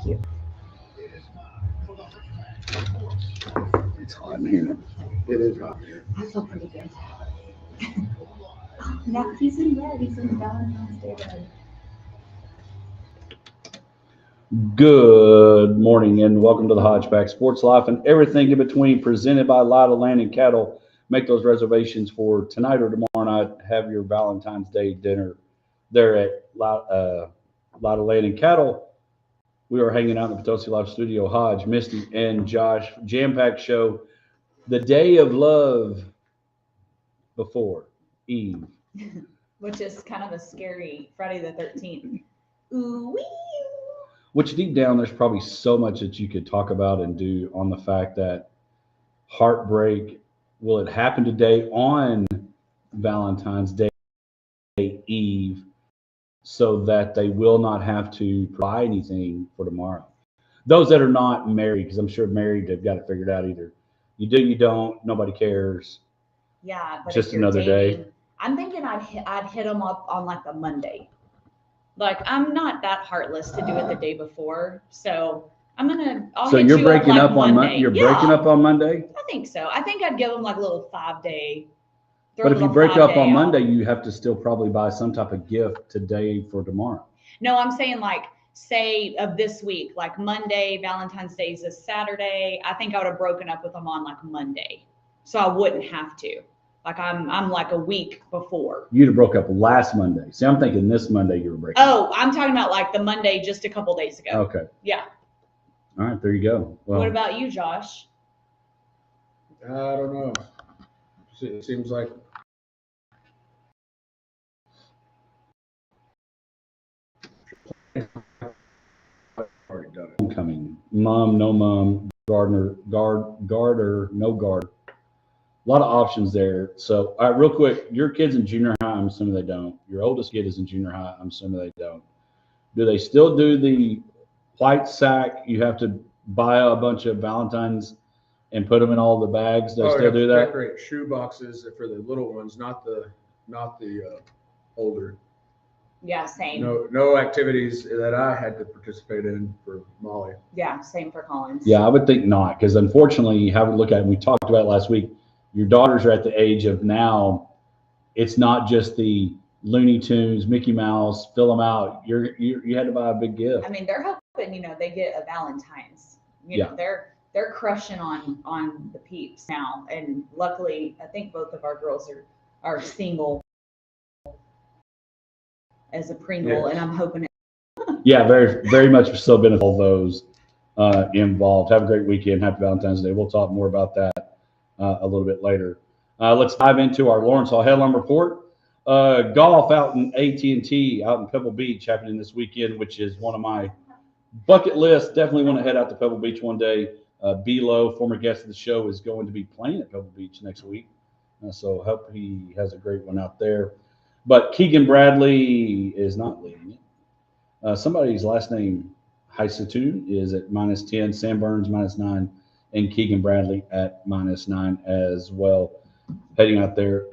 you. It's hot in here. It is hot here. I feel pretty good. Now he's in red. He's in Valentine's Day red. Good morning and welcome to the Hodgeback Sports Life and everything in between, presented by Lotta Land and Cattle. Make those reservations for tonight or tomorrow night. Have your Valentine's Day dinner there at Lotta Land and Cattle. We are hanging out in the Potosi Live studio. Hodge, Misty, and Josh. Jam-packed show. The day of love before Eve. Which is kind of a scary Friday the 13th. Ooh wee. Which deep down, there's probably so much that you could talk about and do on the fact that heartbreak, will it happen today on Valentine's Day Eve so that they will not have to buy anything for tomorrow? Those that are not married, because I'm sure married, they've got it figured out either. You do, you don't, nobody cares. Yeah, but Just if you're another dating, day. I'm thinking I'd hit them up on like a Monday. Like I'm not that heartless to do it the day before, so I'll So hit you're you breaking up, up like on Monday. You're Yeah, breaking up on Monday? I think so. I think I'd give them like a little 5-day. But if you break up on Monday, you have to still probably buy some type of gift today for tomorrow. No, I'm saying like, say of this week, like Monday, Valentine's Day is a Saturday. I think I would have broken up with them on like Monday, so I wouldn't have to. Like I'm like a week before. You'd have broke up last Monday. See, I'm thinking this Monday you were breaking up. Oh, I'm talking about like the Monday just a couple days ago. Okay. Yeah. All right, there you go. Well, What about you, Josh? I don't know. It seems like already done it. homecoming, mom, no mom, gardener, garter, no guard. A lot of options there. So, all right, real quick, your kids in junior high, I'm assuming they don't. Your oldest kid is in junior high, I'm assuming they don't. Do they still do the white sack? You have to buy a bunch of Valentines and put them in all the bags. Do they still do that? Decorate shoe boxes for the little ones, not the older. Yeah, same. No activities that I had to participate in for Molly. Yeah, same for Collins. Yeah, I would think not, because unfortunately, you have to look at it. We talked about it last week. Your daughters are at the age of now, it's not just the Looney Tunes, Mickey Mouse, fill them out. You had to buy a big gift. I mean, they're hoping, they get a Valentine's. Yeah. They're crushing on the peeps now. And luckily, I think both of our girls are single as a Pringle, Yes. and I'm hoping Yeah, very, very much so benefit all those involved. Have a great weekend. Happy Valentine's Day. We'll talk more about that a little bit later. Let's dive into our Lawrence Hall Headline Report. Golf out in AT&T out in Pebble Beach happening this weekend, which is one of my bucket lists. Definitely want to head out to Pebble Beach one day. B-Lo, former guest of the show, is going to be playing at Pebble Beach next week. So hope he has a great one out there. But Keegan Bradley is not leading it. Somebody's last name, Haisatu, is at -10. Sam Burns -9. And Keegan Bradley at -9 as well, heading out there.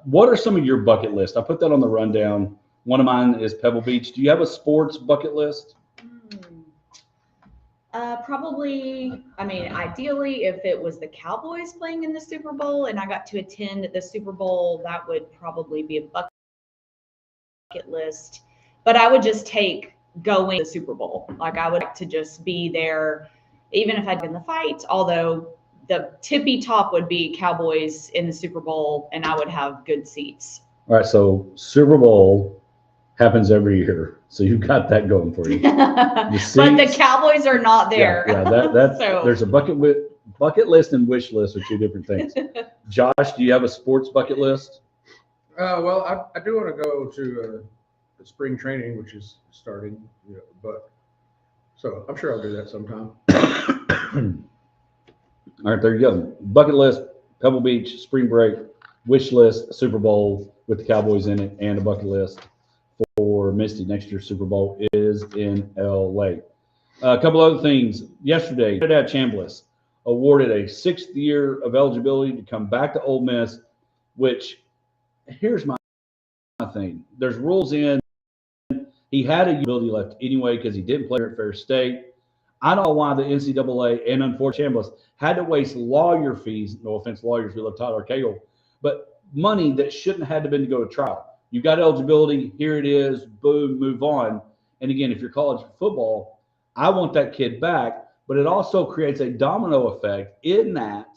What are some of your bucket list? I put that on the rundown. One of mine is Pebble Beach. Do you have a sports bucket list? probably, ideally, if it was the Cowboys playing in the Super Bowl and I got to attend the Super Bowl, that would probably be a bucket list. But I would just take going to the Super Bowl. Like I would like to just be there, even if I'd been in the fight, although the tippy top would be Cowboys in the Super Bowl and I would have good seats. All right, so Super Bowl happens every year, so you've got that going for you. But the Cowboys are not there. Yeah, that's So. There's a bucket list and wish list are two different things. Josh, do you have a sports bucket list? Well, I do want to go to the spring training, which is starting, but so I'm sure I'll do that sometime. All right, there you go. Bucket list, Pebble Beach, spring break, wish list, Super Bowl with the Cowboys in it, and a bucket list for Misty. Next year's Super Bowl is in LA. A couple other things. Yesterday, Trinidad Chambliss awarded a 6th year of eligibility to come back to Ole Miss, which, here's my thing. There's rules in. He had a ability left anyway because he didn't play at Fair State. I don't know why the NCAA and unfortunately Chambliss had to waste lawyer fees. No offense, lawyers, we love Tyler Cagle, but money that shouldn't have had to been to go to trial. You got eligibility, here it is, boom, move on. And again, if you're college football, I want that kid back, but it also creates a domino effect in that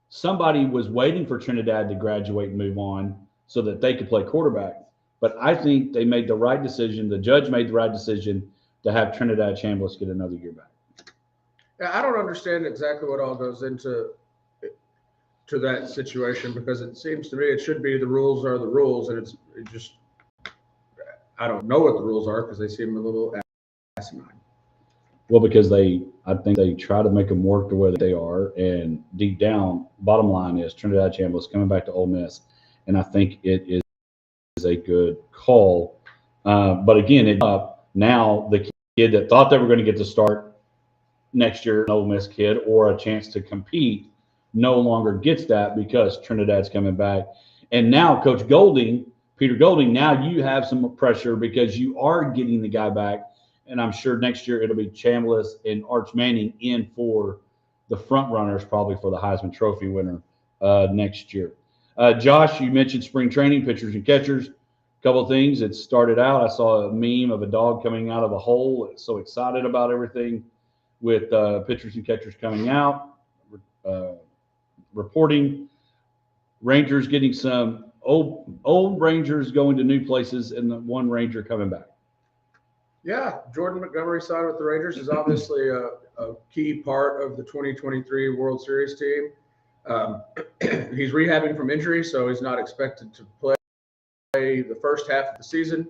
somebody was waiting for Trinidad to graduate and move on so that they could play quarterback. But I think they made the right decision. The judge made the right decision to have Trinidad Chambliss get another year back. Yeah, I don't understand exactly what all goes into that situation, because it seems to me it should be the rules are the rules, and it just, I don't know what the rules are because they seem a little asinine. Well, because I think they try to make them work the way that they are, and deep down, bottom line is Trinidad Chambliss coming back to Ole Miss, and I think it is a good call. But again, now the kid that thought they were going to get to start next year, an Ole Miss kid, or a chance to compete, no longer gets that because Trinidad's coming back. And now Coach Golding, Peter Golding, now you have some pressure because you are getting the guy back. And I'm sure next year it'll be Chambliss and Arch Manning in for the front runners, probably for the Heisman Trophy winner next year. Josh, you mentioned spring training, pitchers and catchers. A couple of things. It started out, I saw a meme of a dog coming out of a hole. It's so excited about everything with pitchers and catchers coming out. Reporting Rangers getting some old Rangers going to new places, and the one Ranger coming back. Yeah, Jordan Montgomery signed with the Rangers, is obviously a key part of the 2023 World Series team. He's rehabbing from injury, so he's not expected to play the first half of the season.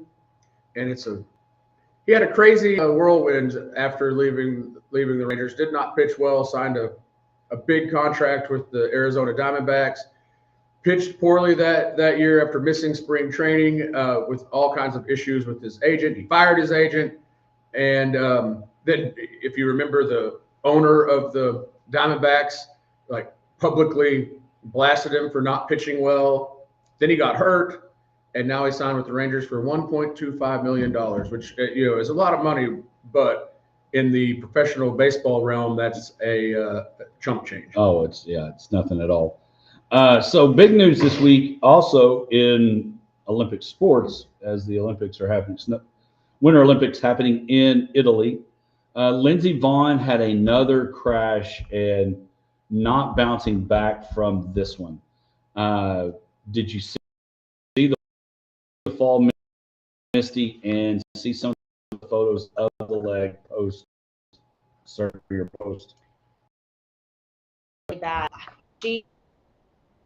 And he had a crazy whirlwind after leaving the Rangers. Did not pitch well, signed a big contract with the Arizona Diamondbacks. Pitched poorly that year after missing spring training with all kinds of issues with his agent. He fired his agent. And then, if you remember, the owner of the Diamondbacks like publicly blasted him for not pitching well. Then he got hurt, and now he signed with the Rangers for $1.25 million, which is a lot of money, but in the professional baseball realm, that's a chump change. Oh, it's nothing at all. So big news this week also in Olympic sports, as the Olympics are happening, Winter Olympics happening in Italy. Lindsey Vonn had another crash and not bouncing back from this one. Did you see the fall Misty and see some of the photos of the leg post surgery or post? Bad. I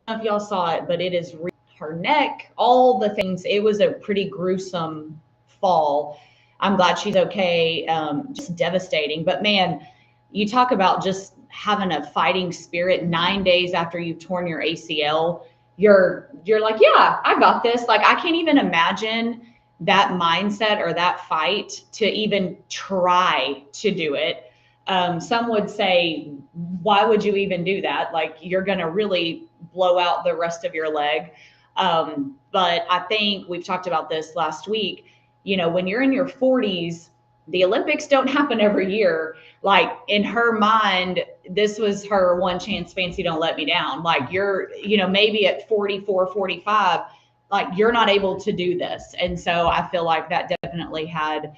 don't know if y'all saw it, but it is her neck, all the things. It was a pretty gruesome fall. I'm glad she's okay. Just devastating. But man, you talk about just having a fighting spirit. 9 days after you've torn your ACL, you're like, yeah, I got this. Like, I can't even imagine that mindset or that fight to even try to do it. Some would say, why would you even do that? Like, you're going to really blow out the rest of your leg. But I think we've talked about this last week. When you're in your 40s, the Olympics don't happen every year. Like, in her mind, this was her one chance, fancy don't let me down. Like, you're, maybe at 44, 45, like, you're not able to do this. And so I feel like that definitely had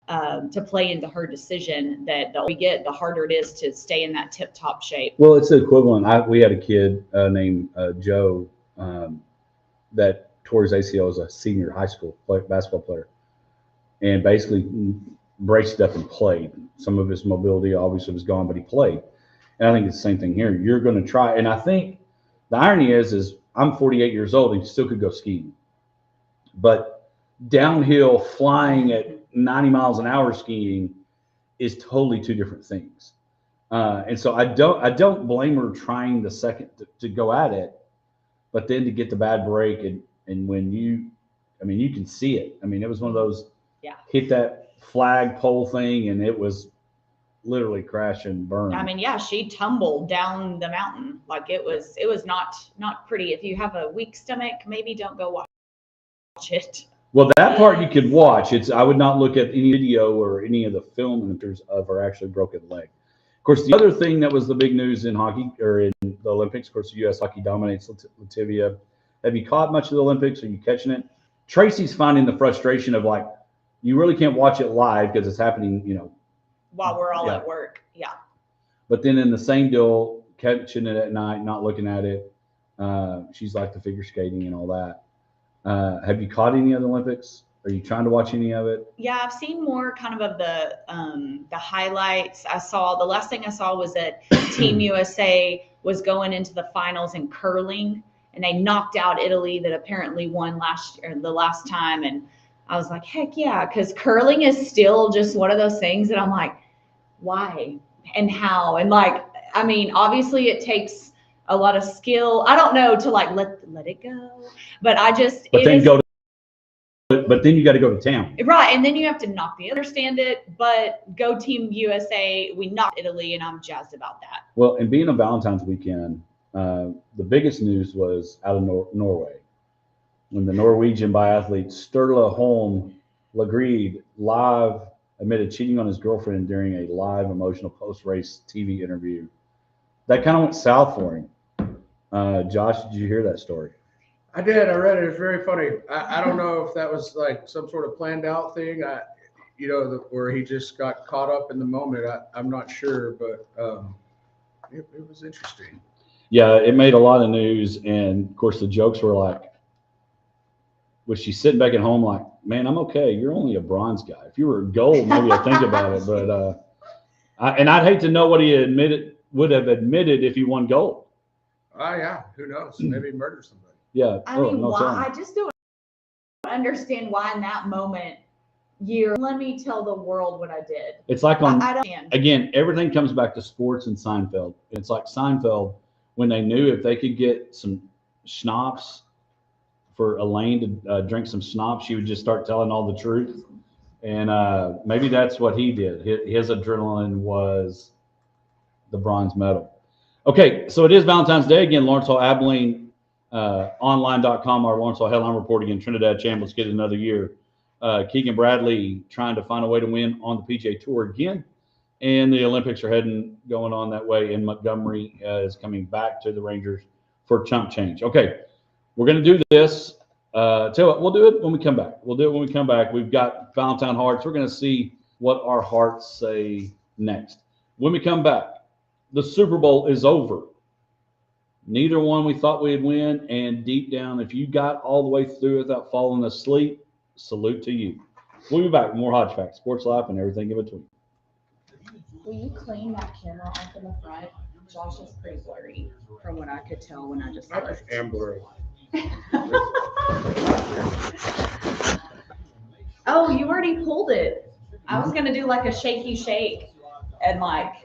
to play into her decision that the older we get, the harder it is to stay in that tip-top shape. Well, it's the equivalent. We had a kid named Joe that tore his ACL as a senior high school basketball player, and basically braced up and played. Some of his mobility obviously was gone, but he played. And I think it's the same thing here. You're going to try. And I think the irony is I'm 48 years old and still could go skiing. But downhill flying at 90 miles an hour skiing is totally two different things. And so I don't blame her trying the second to go at it, but then to get the bad break and when you can see it. I mean, it was one of those hit that flag pole thing, and it was literally crash and burn. I mean, yeah, she tumbled down the mountain. Like, it was not pretty. If you have a weak stomach, maybe don't go watch it. Well, that part you could watch. I would not look at any video or any of the film images of her actually broken leg. Of course, the other thing that was the big news in hockey or in the Olympics, of course, U.S. hockey dominates Latvia. Have you caught much of the Olympics? Are you catching it? Tracy's finding the frustration of like, you really can't watch it live because it's happening, while we're all at work. Yeah. But then in the same deal, catching it at night, not looking at it. She's like the figure skating and all that. Have you caught any of the Olympics? Are you trying to watch any of it? Yeah, I've seen more kind of the highlights. The last thing I saw was that Team USA was going into the finals in curling, and they knocked out Italy that apparently won the last time. And I was like, heck yeah, because curling is still just one of those things that I'm like, why and how? And like, I mean, obviously it takes a lot of skill. I don't know to like let it go, but but then you got to go to town. Right, and then you have to knock the understand it, but go Team USA. We knocked Italy, and I'm jazzed about that. Well, and being a Valentine's weekend, the biggest news was out of Norway. When the Norwegian biathlete Sturla Holm Lagreed live admitted cheating on his girlfriend during a live emotional post-race TV interview. That kind of went south for him. Josh, did you hear that story? I did. I read it. It's very funny. I don't know if that was like some sort of planned out thing. Where he just got caught up in the moment. I'm not sure, but it was interesting. Yeah, it made a lot of news, and of course the jokes were like, was she sitting back at home like, man, I'm okay. You're only a bronze guy. If you were gold, maybe I'd think about it. But I'd hate to know what he would have admitted if he won gold. Oh yeah, who knows? Maybe murder somebody. Yeah. I mean, why? I just don't understand why in that moment let me tell the world what I did. It's like again, everything comes back to sports and Seinfeld. It's like Seinfeld when they knew if they could get some schnapps for Elaine to drink some schnapps, she would just start telling all the truth. And maybe that's what he did. His adrenaline was the bronze medal. Okay, so it is Valentine's Day again. Lawrence Hall Abilene. Online.com, our Lawrence Hall Headline Report again. Trinidad Champions get another year. Keegan Bradley trying to find a way to win on the PGA Tour again. And the Olympics are going on that way. And Montgomery is coming back to the Rangers for chump change. Okay, we're going to do this. Tell you what, we'll do it when we come back. We've got Valentine Hearts. We're going to see what our hearts say next. When we come back, the Super Bowl is over. Neither one we thought we'd win, and deep down, if you got all the way through without falling asleep, salute to you. We'll be back with more Hodge Facts, Sports Life, and everything in between. Will you clean that camera off in the front? Josh is pretty blurry from what I could tell when I just looked. I just am blurry. Oh, you already pulled it. I was going to do like a shaky shake and like...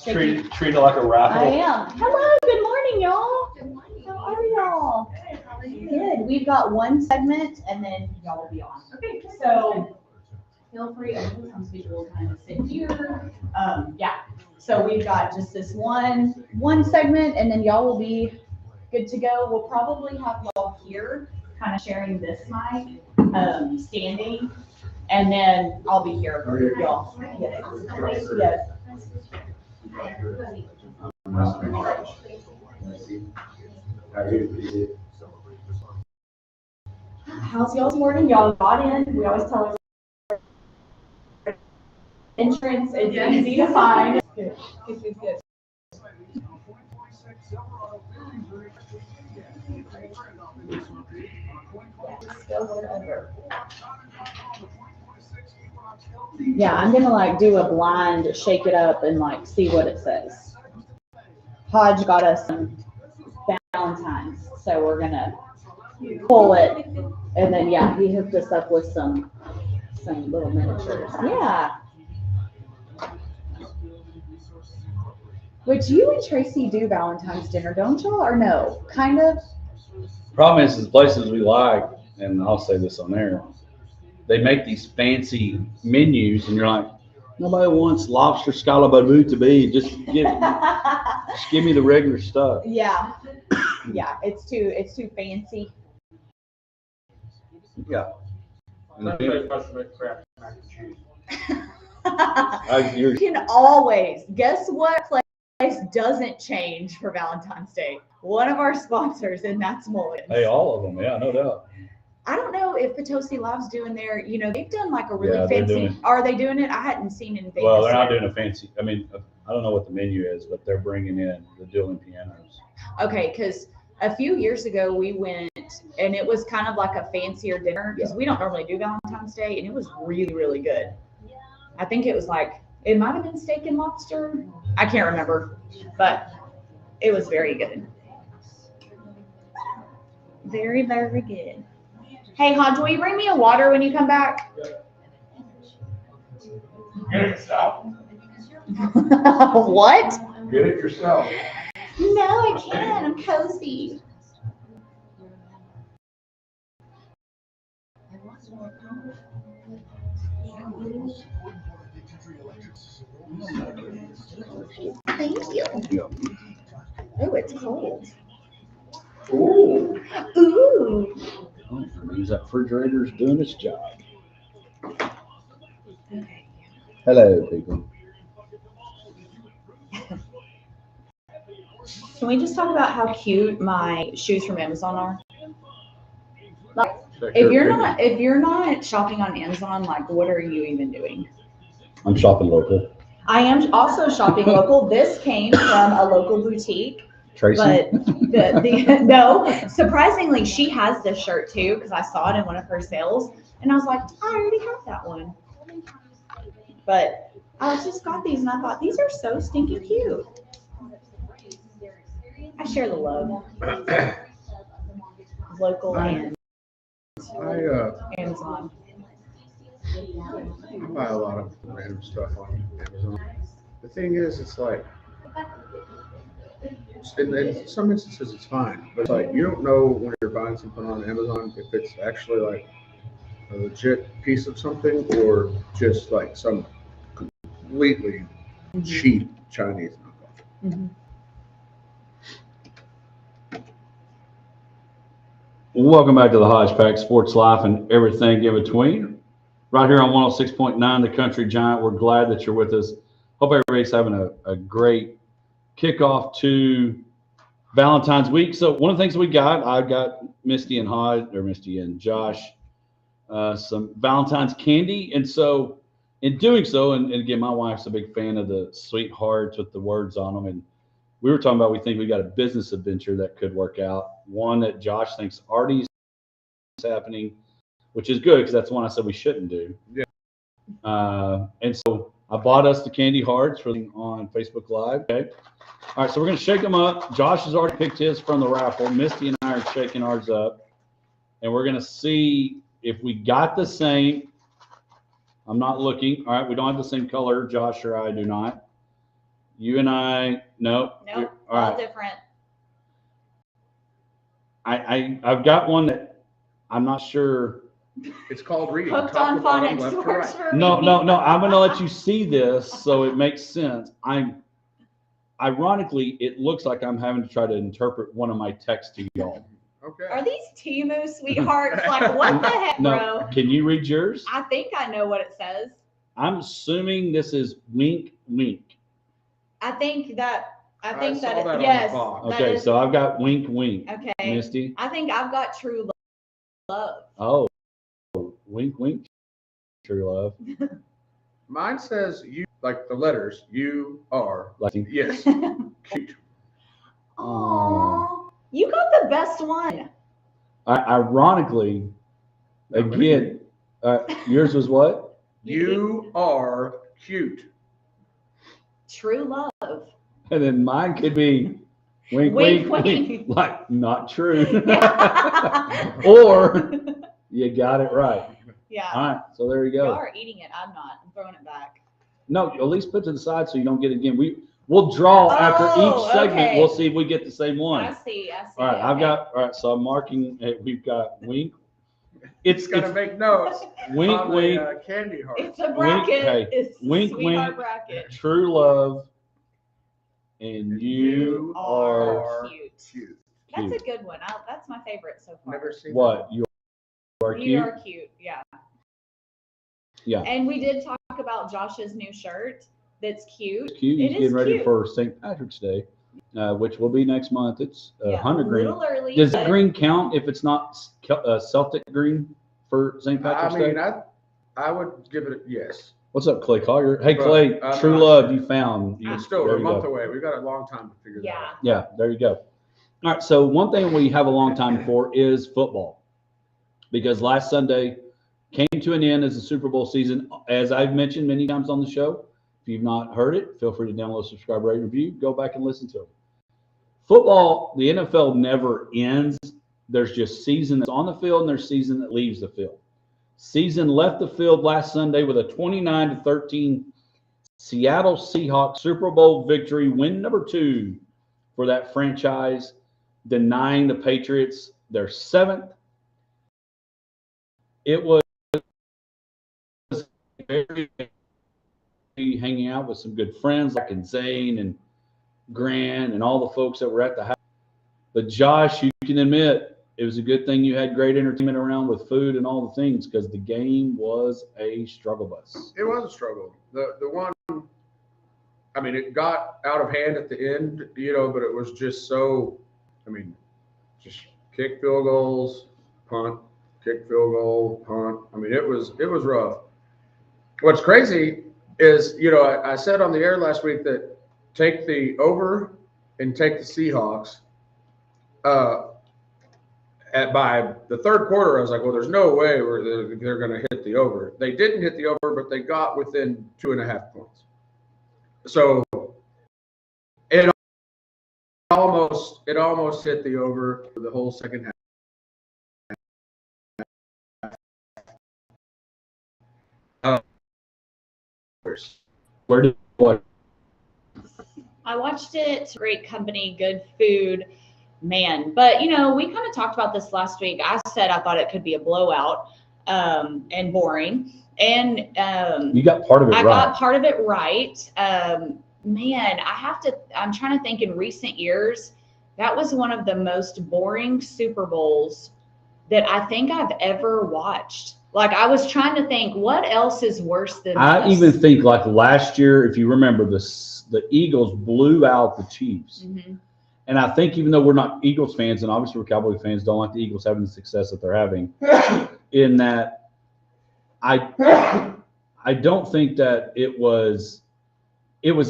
Treat it like a raffle. I am. Hello, good morning, y'all. Good morning. How are y'all? Good. How are you? Good. We've got one segment, and then y'all will be on. Okay. So feel free. Some people will kind of sit here. Yeah. So we've got just this one segment, and then y'all will be good to go. We'll probably have y'all here, kind of sharing this mic, standing, and then I'll be here for y'all. Yes. How's y'all's morning? Y'all got in. We always tell our entrance is easy to find. Good. Yeah, I'm gonna like do a blind, shake it up, and like see what it says. Hodge got us some Valentine's, so we're gonna pull it, and then yeah, he hooked us up with some little miniatures. Yeah. Which you and Tracy do Valentine's dinner, don't y'all? Or no? Kind of? Problem is the places we like, and I'll say this on air, they make these fancy menus, and you're like, nobody wants lobster scalabadu to be. Just give me the regular stuff. Yeah, it's too fancy. Yeah. And the Everybody's peanut- supposed to make crap mac and cheese. You can always guess what place doesn't change for Valentine's Day. One of our sponsors, and that's Mulligan's. Hey, all of them, yeah, no doubt. I don't know if Potosi Lab's doing their, they've done like a really Yeah, they're fancy. doing it. Are they doing it? I hadn't seen anything. Well, they're not yet. doing a fancy. I mean, I don't know what the menu is, but they're bringing in the dueling pianos. Okay, because a few years ago we went and it was kind of like a fancier dinner because we don't normally do Valentine's Day, and it was really, really good. I think it was like, it might have been steak and lobster. I can't remember, but it was very good. Very, very good. Hey, Hodge, will you bring me a water when you come back? Get it yourself. What? Get it yourself. No, I can't. I'm cozy. Thank you. Oh, it's cold. Ooh. Ooh. Oh, means that refrigerator's doing its job. Okay. Hello, people. Can we just talk about how cute my shoes from Amazon are? Like, if you're not shopping on Amazon, like, what are you even doing? I'm shopping local. I am also shopping local. This came from a local boutique, Tracy. but no, surprisingly, she has this shirt too because I saw it in one of her sales, and I was like, I already have that one. But I just got these, and I thought these are so stinking cute. I share the love, local and Amazon. I buy a lot of random stuff on Amazon. The thing is, it's like, in some instances it's fine, but it's like you don't know when you're buying something on Amazon if it's actually like a legit piece of something or just like some completely cheap Chinese knockoff. Mm-hmm. Welcome back to the Hodgepodge Sports Life and everything in between. Right here on 106.9, The Country Giant. We're glad that you're with us. Hope everybody's having a great kickoff to Valentine's week. So one of the things I got Misty and Josh some Valentine's candy. And so in doing so, and again, my wife's a big fan of the sweethearts with the words on them. And we were talking about, we think we got a business adventure that could work out. One that Josh thinks already is happening, which is good because that's one I said we shouldn't do. Yeah. And so I bought us the candy hearts on Facebook Live. Okay. All right, so we're going to shake them up. Josh has already picked his from the raffle. Misty and I are shaking ours up. And we're going to see if we got the same. I'm not looking. All right, we don't have the same color. Josh or I do not. You and I, nope. Nope, All all right. different. I've got one that I'm not sure. It's called reading. Hooked Top on to bottom, phonics left to works right. for me. No. I'm going to let you see this so it makes sense. Ironically, it looks like I'm having to try to interpret one of my texts to y'all. Okay. Are these Timu sweethearts? Like, what the heck, No, bro? can you read yours? I think I know what it says. I'm assuming this is wink, wink. I think that saw that on the yes. box. that Okay, is- so I've got wink, wink. okay. Misty? I think I've got true love. Oh, wink, wink. True love. Mine says you, like the letters, you are. Like, Yes. Cute. Aww. You got the best one. Ironically, again, yours was what? You are cute. True love. And then mine could be wink, Wink, wink, wink. wink. Like, not true. Or you got it right. Yeah. All right, so there you You go. are eating it. I'm not. I'm throwing it back. No, at least put it to the side so you don't get it again. We'll draw after each segment. Okay. We'll see if we get the same one. I see. All right, I've Okay. got. All right, so I'm marking. We've got wink. It's gonna make notes wink, on wink. the candy heart. It's a bracket. hey, It's the wink, sweetheart wink. bracket. True love, and you are cute. Cute. That's cute. a good one. That's my favorite so far. Never seen What? You are You cute. are cute. Yeah. Yeah. And we did talk about Josh's new shirt. That's cute. It's cute. He's It is getting ready cute. for St. Patrick's Day, which will be next month. It's Yeah, 100 a green. little early. Does but green count if it's not Celtic green for St. Patrick's I mean, Day? I would give it a yes. What's up, Clay Collier? Hey, But Clay, I'm true not love sure. you found. It's still there a you month go. away. We've got a long time to figure that Yeah. out. Yeah, there you go. All right, so one thing we have a long time for is football, because last Sunday came to an end as the Super Bowl season. As I've mentioned many times on the show, if you've not heard it, feel free to download, subscribe, rate, review, go back and listen to it. Football, the NFL never ends. There's just season that's on the field and there's season that leaves the field. Season left the field last Sunday with a 29-13 Seattle Seahawks Super Bowl victory, win number 2 for that franchise, denying the Patriots their 7th. It was very hanging out with some good friends like Zane and Grant and all the folks that were at the house. But Josh, you can admit it was a good thing you had great entertainment around with food and all the things, because the game was a struggle bus. It was a struggle. The one, I mean, it got out of hand at the end, but it was just so, just kick, field goals, punt, kick, field goal, punt. I mean, it was rough. What's crazy is, I said on the air last week that take the over and take the Seahawks. By the third quarter, I was like, well, there's no way they're going to hit the over. They didn't hit the over, but they got within 2.5 points. So it almost hit the over for the whole second half. Where did what? I watched it. Great company, good food, man. But we kind of talked about this last week. I said I thought it could be a blowout and boring. And You got part of it I right. got part of it right. Man, I'm trying to think, in recent years, that was one of the most boring Super Bowls that I think I've ever watched. Like, I was trying to think, what else is worse than I this? even think like last year, if you remember, the Eagles blew out the Chiefs. Mm-hmm. And I think even though we're not Eagles fans, and obviously we're Cowboy fans, don't like the Eagles having the success that they're having, in that I don't think that it was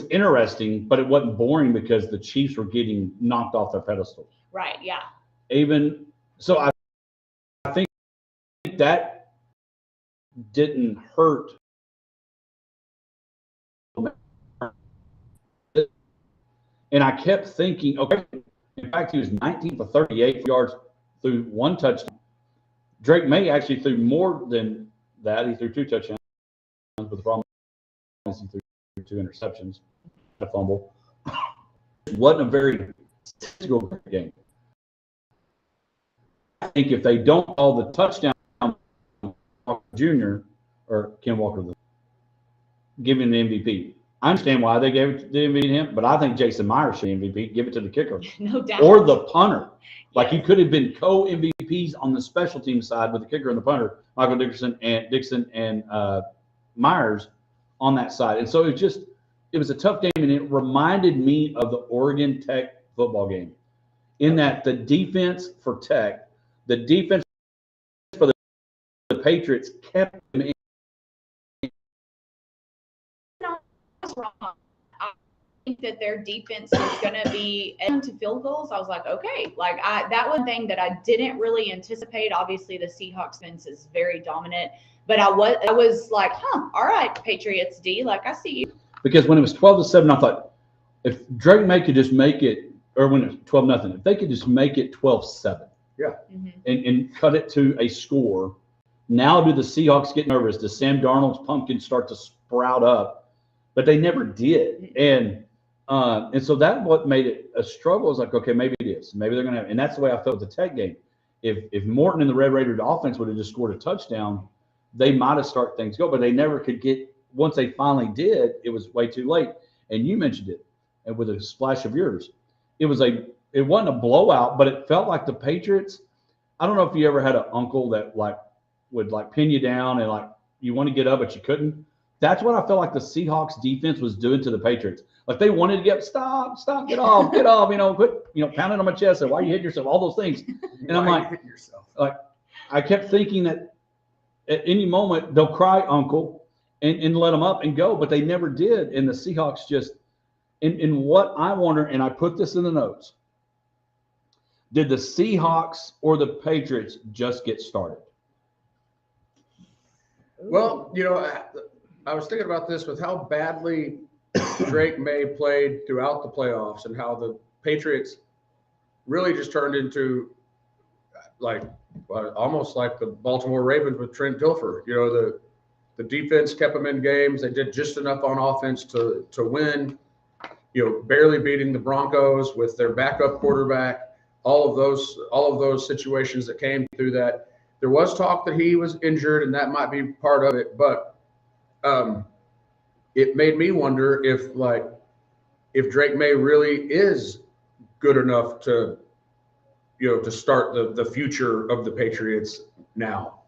interesting, but it wasn't boring because the Chiefs were getting knocked off their pedestals. Right, yeah. Even so, I think that didn't hurt. And I kept thinking, okay, in fact, he was 19 for 38 yards through 1 touchdown. Drake May actually threw more than that. He threw 2 touchdowns, but the problem is he threw 2 interceptions, a fumble. It wasn't a very statistical game. I think if they don't call the touchdown, Jr. or Ken Walker, giving the MVP. I understand why they gave the MVP to him, but I think Jason Myers should MVP. Give it to the kicker. No doubt. Or the punter. Like, Yes. you could have been co-MVPs on the special team side with the kicker and the punter, Michael Dixon and Myers on that side. And so it was a tough game, and it reminded me of the Oregon Tech football game, in that the defense for Tech, the defense for the Patriots kept them in. Wrong. I think that their defense was going to be into field goals. I was like, okay, that was one thing that I didn't really anticipate. Obviously, the Seahawks defense is very dominant, but I was like, all right, Patriots D, like, I see you. Because when it was 12-7, I thought, if Drake May could just make it, or when it was 12-0, if they could just make it 12-7, Mm-hmm. and cut it to a score. Now do the Seahawks get nervous? Does Sam Darnold's pumpkin start to sprout up? But they never did. And so that what made it a struggle. Is like, okay, maybe it is. Maybe they're going to have – and that's the way I felt with the Tech game. If Morton and the Red Raiders offense would have just scored a touchdown, they might have started things go. But they never could get – once they finally did, it was way too late. And you mentioned it, and with a splash of yours. It wasn't a blowout, but it felt like the Patriots – I don't know if you ever had an uncle that, like, would like pin you down and like you want to get up, but you couldn't. That's what I felt like the Seahawks defense was doing to the Patriots. Like they wanted to get stop, get off, quit, pounding on my chest and why are you hitting yourself, all those things. And I'm like, I kept thinking that at any moment they'll cry uncle and let them up and go, but they never did. And the Seahawks just, and what I wonder, and I put this in the notes, did the Seahawks or the Patriots just get started? Well, I was thinking about this with how badly Drake May played throughout the playoffs and how the Patriots really just turned into almost like the Baltimore Ravens with Trent Dilfer. The defense kept them in games. They did just enough on offense to win, barely beating the Broncos with their backup quarterback, all of those situations that came through that. There was talk that he was injured and that might be part of it, but it made me wonder if Drake May really is good enough to start the future of the Patriots now.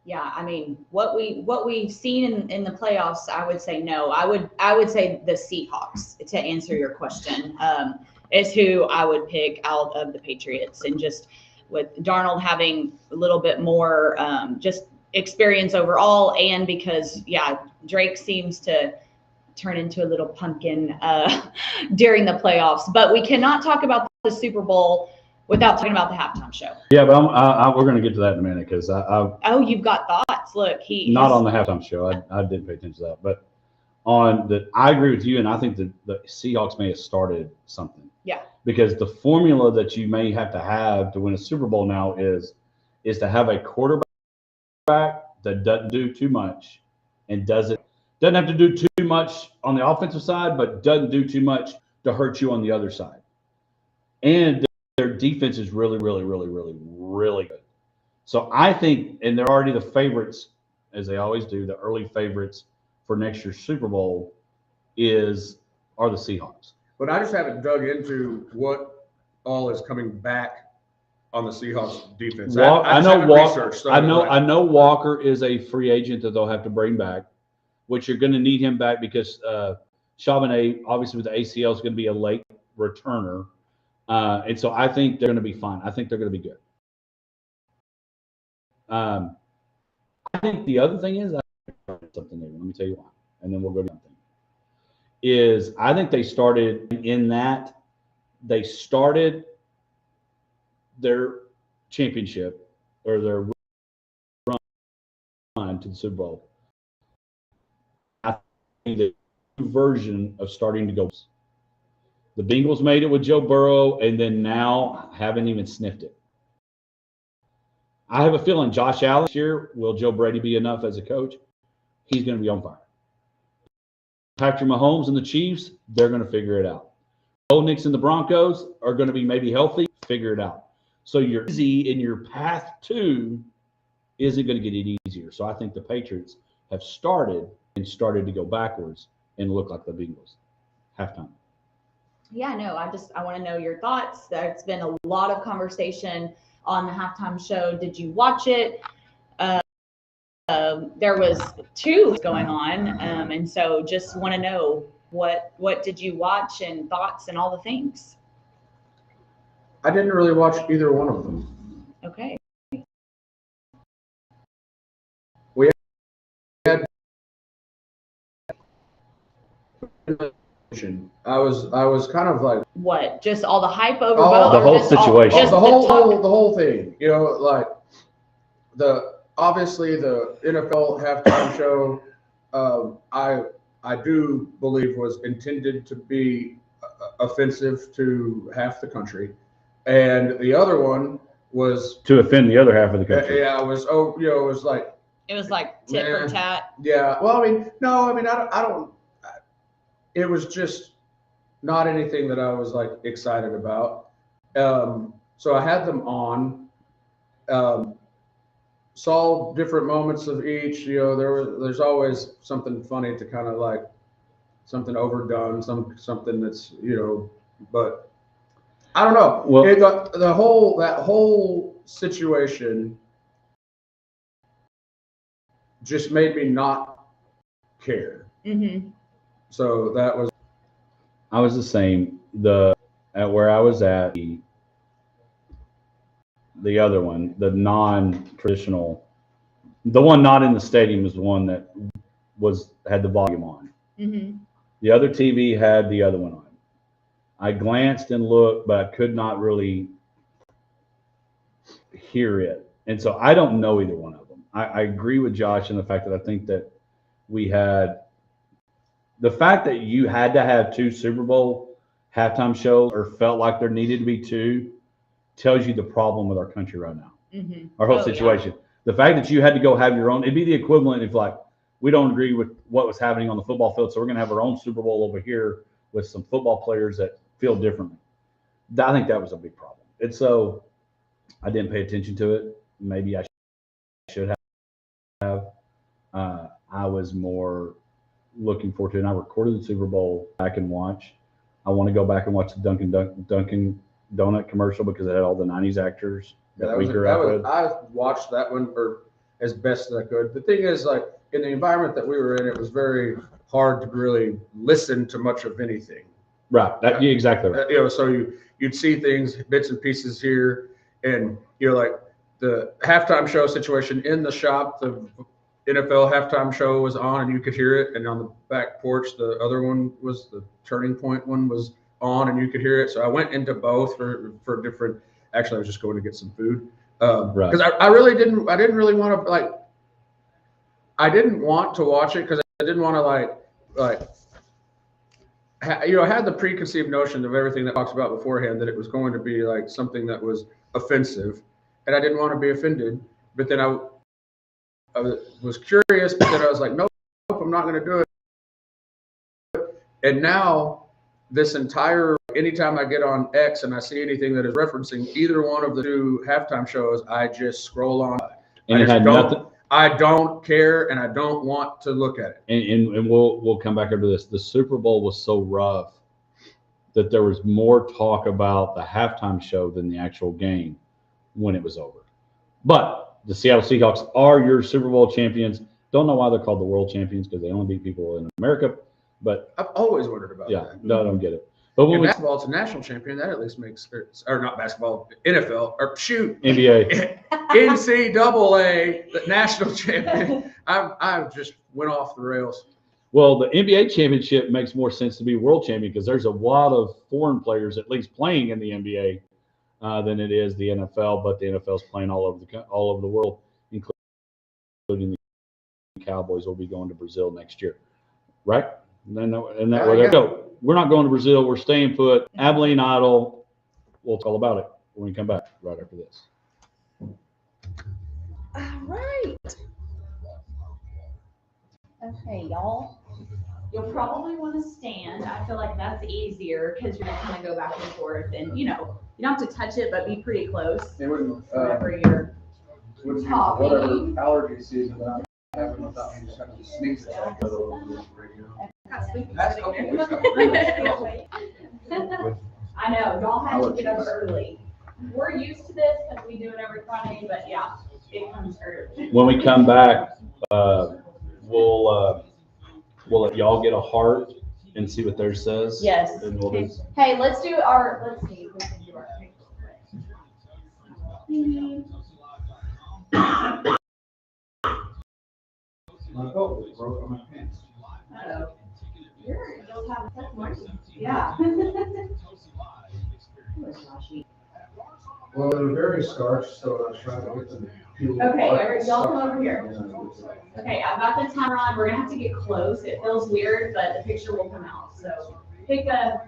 Yeah, I mean, what we've seen in the playoffs, I would say no. I would say the Seahawks, to answer your question, is who I would pick out of the Patriots, and just with Darnold having a little bit more just experience overall, and because Drake seems to turn into a little pumpkin during the playoffs. But we cannot talk about the Super Bowl without talking about the halftime show. Yeah, but we're going to get to that in a minute because you've got thoughts. Look, on the halftime show. I didn't pay attention to that, but I agree with you, and I think that the Seahawks may have started something. Yeah. Because the formula that you may have to win a Super Bowl now is to have a quarterback that doesn't do too much and doesn't have to do too much on the offensive side, but doesn't do too much to hurt you on the other side. And their defense is really, really, really, really, really good. So I think, and they're already the favorites, as they always do, the early favorites for next year's Super Bowl are the Seahawks. But I just haven't dug into what all is coming back on the Seahawks defense. I know Walker is a free agent that they'll have to bring back, which you're going to need him back because Charbonnet, obviously with the ACL, is going to be a late returner. And so I think they're going to be fine. I think they're going to be good. I think the other thing is something new. Let me tell you why, and then we'll go to something. I think they started their championship or their run to the Super Bowl. I think the version of starting to go. The Bengals made it with Joe Burrow, and then now haven't even sniffed it. I have a feeling Josh Allen this year, will Joe Brady be enough as a coach? He's going to be on fire. Patrick Mahomes and the Chiefs, they're going to figure it out. Bo Nix and the Broncos are going to be maybe healthy, figure it out. So you're easy in your path to isn't going to get any easier. So I think the Patriots have started to go backwards and look like the Bengals. Halftime. Yeah, no, I want to know your thoughts. There's been a lot of conversation on the halftime show. Did you watch it? There was two going on, and so just want to know what did you watch and thoughts and all the things. I didn't really watch either one of them. Okay. We had. I was kind of like, what? Just all the hype over the whole situation, the whole thing. Obviously the NFL halftime show. I do believe was intended to be offensive to half the country, and the other one was to offend the other half of the country. Yeah, it was like tit for tat. Yeah. Well, I don't. It was just not anything that I was like excited about. So I had them on, saw different moments of each. There's always something funny to kind of like something overdone, something that's but I don't know. Well, that whole situation just made me not care. Mm-hmm. So that was. I was the same. At where I was at, the other one, the non-traditional, the one not in the stadium is the one that had the volume on. Mm-hmm. The other TV had the other one on. I glanced and looked, but I could not really hear it. And so I don't know either one of them. I agree with Josh in the fact that I think that we had the fact that you had to have two Super Bowl halftime shows or felt like there needed to be two tells you the problem with our country right now. Mm-hmm. Our whole situation. Yeah. The fact that you had to go have your own, it'd be the equivalent if like, we don't agree with what was happening on the football field, so we're going to have our own Super Bowl over here with some football players that feel differently. I think that was a big problem. And so I didn't pay attention to it. Maybe I should have. I was more looking forward to it. And I recorded the Super Bowl back and watch. I want to go back and watch the Dunkin' Donut commercial because it had all the 90s actors that we grew up with. I watched that one as best as I could. The thing is, like, in the environment that we were in, it was very hard to really listen to much of anything. Right. Yeah, exactly right. So you'd see things, bits and pieces here, and like the halftime show situation in the shop, the NFL halftime show was on and you could hear it, and on the back porch the other one was, the Turning Point one was on and you could hear it. So I went into both for different. Actually, I was just going to get some food because I didn't really want to, like, I didn't want to watch it because I didn't want to I had the preconceived notion of everything that talks about beforehand, that it was going to be like something that was offensive, and I didn't want to be offended. But then I was curious, but then I was like, nope, I'm not going to do it. And now anytime I get on X and I see anything that is referencing either one of the two halftime shows, I just scroll on. And it had nothing. I don't care, and I don't want to look at it. And we'll come back over this. The Super Bowl was so rough that there was more talk about the halftime show than the actual game when it was over. But the Seattle Seahawks are your Super Bowl champions. Don't know why they're called the world champions, because they only beat people in America. But I've always wondered about that. Yeah, no, I don't get it. But when basketball, it's a national champion. That at least makes, or not basketball, NFL, or shoot, NBA, NCAA, the national champion. I just went off the rails. Well, the NBA championship makes more sense to be world champion because there's a lot of foreign players at least playing in the NBA than it is the NFL. But the NFL's playing all over the world, including the Cowboys will be going to Brazil next year, right? And that where they go. We're not going to Brazil. We're staying put. Abilene Idol. We'll talk all about it when we come back right after this. All right. Okay, y'all. You'll probably want to stand. I feel like that's easier because you're going to kind of go back and forth, and you don't have to touch it, but be pretty close. It wouldn't. Whenever you're talking. Whatever allergy season that I'm having without me just having to sneeze it. That's I know, y'all had to get up early. We're used to this because we do it every Friday, but yeah, it comes early. When we come back, we'll let y'all get a heart and see what theirs says. Yes. And we'll do. Hey, let's see. We can do our Uh-oh. You'll have a second. Yeah. Well, they're very starched, so I was trying to get them. Okay, y'all come over here. Okay, I've got the timer on. We're gonna have to get close. It feels weird, but the picture will come out. So pick a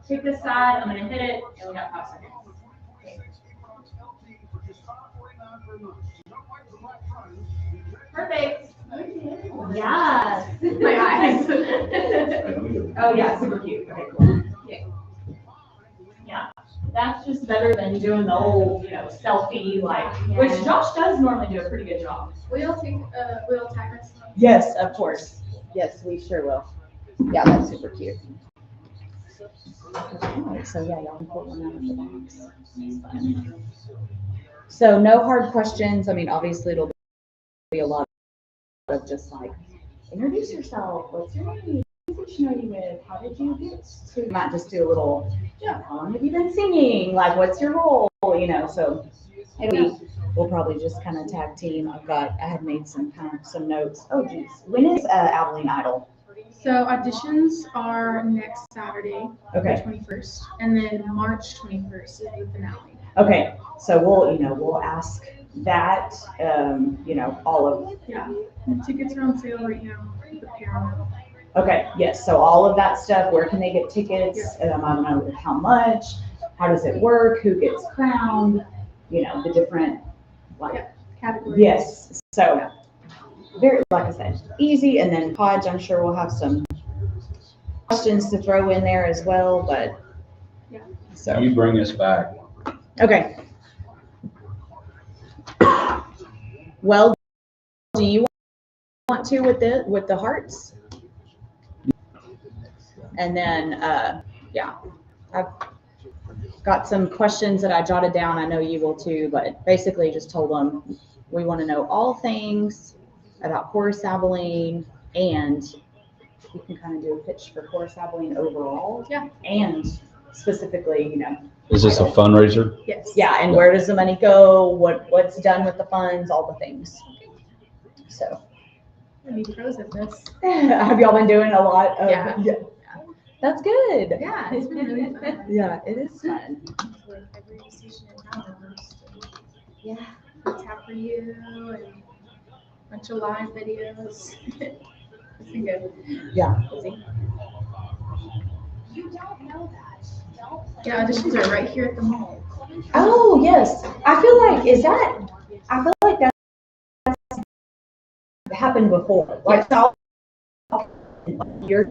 side. I'm gonna hit it, and we got 5 seconds. Perfect. Yes. My eyes. Oh yeah, super cute. Okay, cool. Yeah. That's just better than doing the whole, selfie, which Josh does normally do a pretty good job. We'll tag us. Yes, of course. Yes, we sure will. Yeah, that's super cute. Okay, so yeah, y'all can put one out of the box. That's fun. So no hard questions. I mean, obviously it'll be a lot of just like, introduce yourself, what's your name, who did you know you with, how did you get to, might just do a little, how long have you been singing, like what's your role, so we'll probably just kind of tag team. I had made some notes. Oh geez, when is Abilene Idol? So auditions are next Saturday, the Okay. 21st, and then March 21st is the finale. Okay, so we'll ask that, all of. Yeah, the tickets are on sale right now at the Paramount. Okay, yes, so all of that stuff, where can they get tickets? I don't know how much, how does it work, who gets crowned, the different, Categories. yes, so, very, like I said, easy, and then Podge, I'm sure we'll have some questions to throw in there as well, but, so. You bring us back. Okay. Well, do you want to with the hearts? And then, I've got some questions that I jotted down. I know you will too, but basically just told them we want to know all things about Chorus Abilene, and you can kind of do a pitch for Chorus Abilene overall. Yeah. And specifically, Is this a fundraiser? Yes. yeah, and where does the money go? What's done with the funds? All the things. So. We'll be pros at this. Have y'all been doing a lot of? Yeah. That's good. Yeah, it's been really fun. Yeah, it is fun. Like every decision in house. Yeah. Tap for you and a bunch of live videos. It's been good. Yeah. Busy. You don't know that. Yeah, auditions are right here at the mall. Oh yes, I feel like that's happened before. Like so, you're.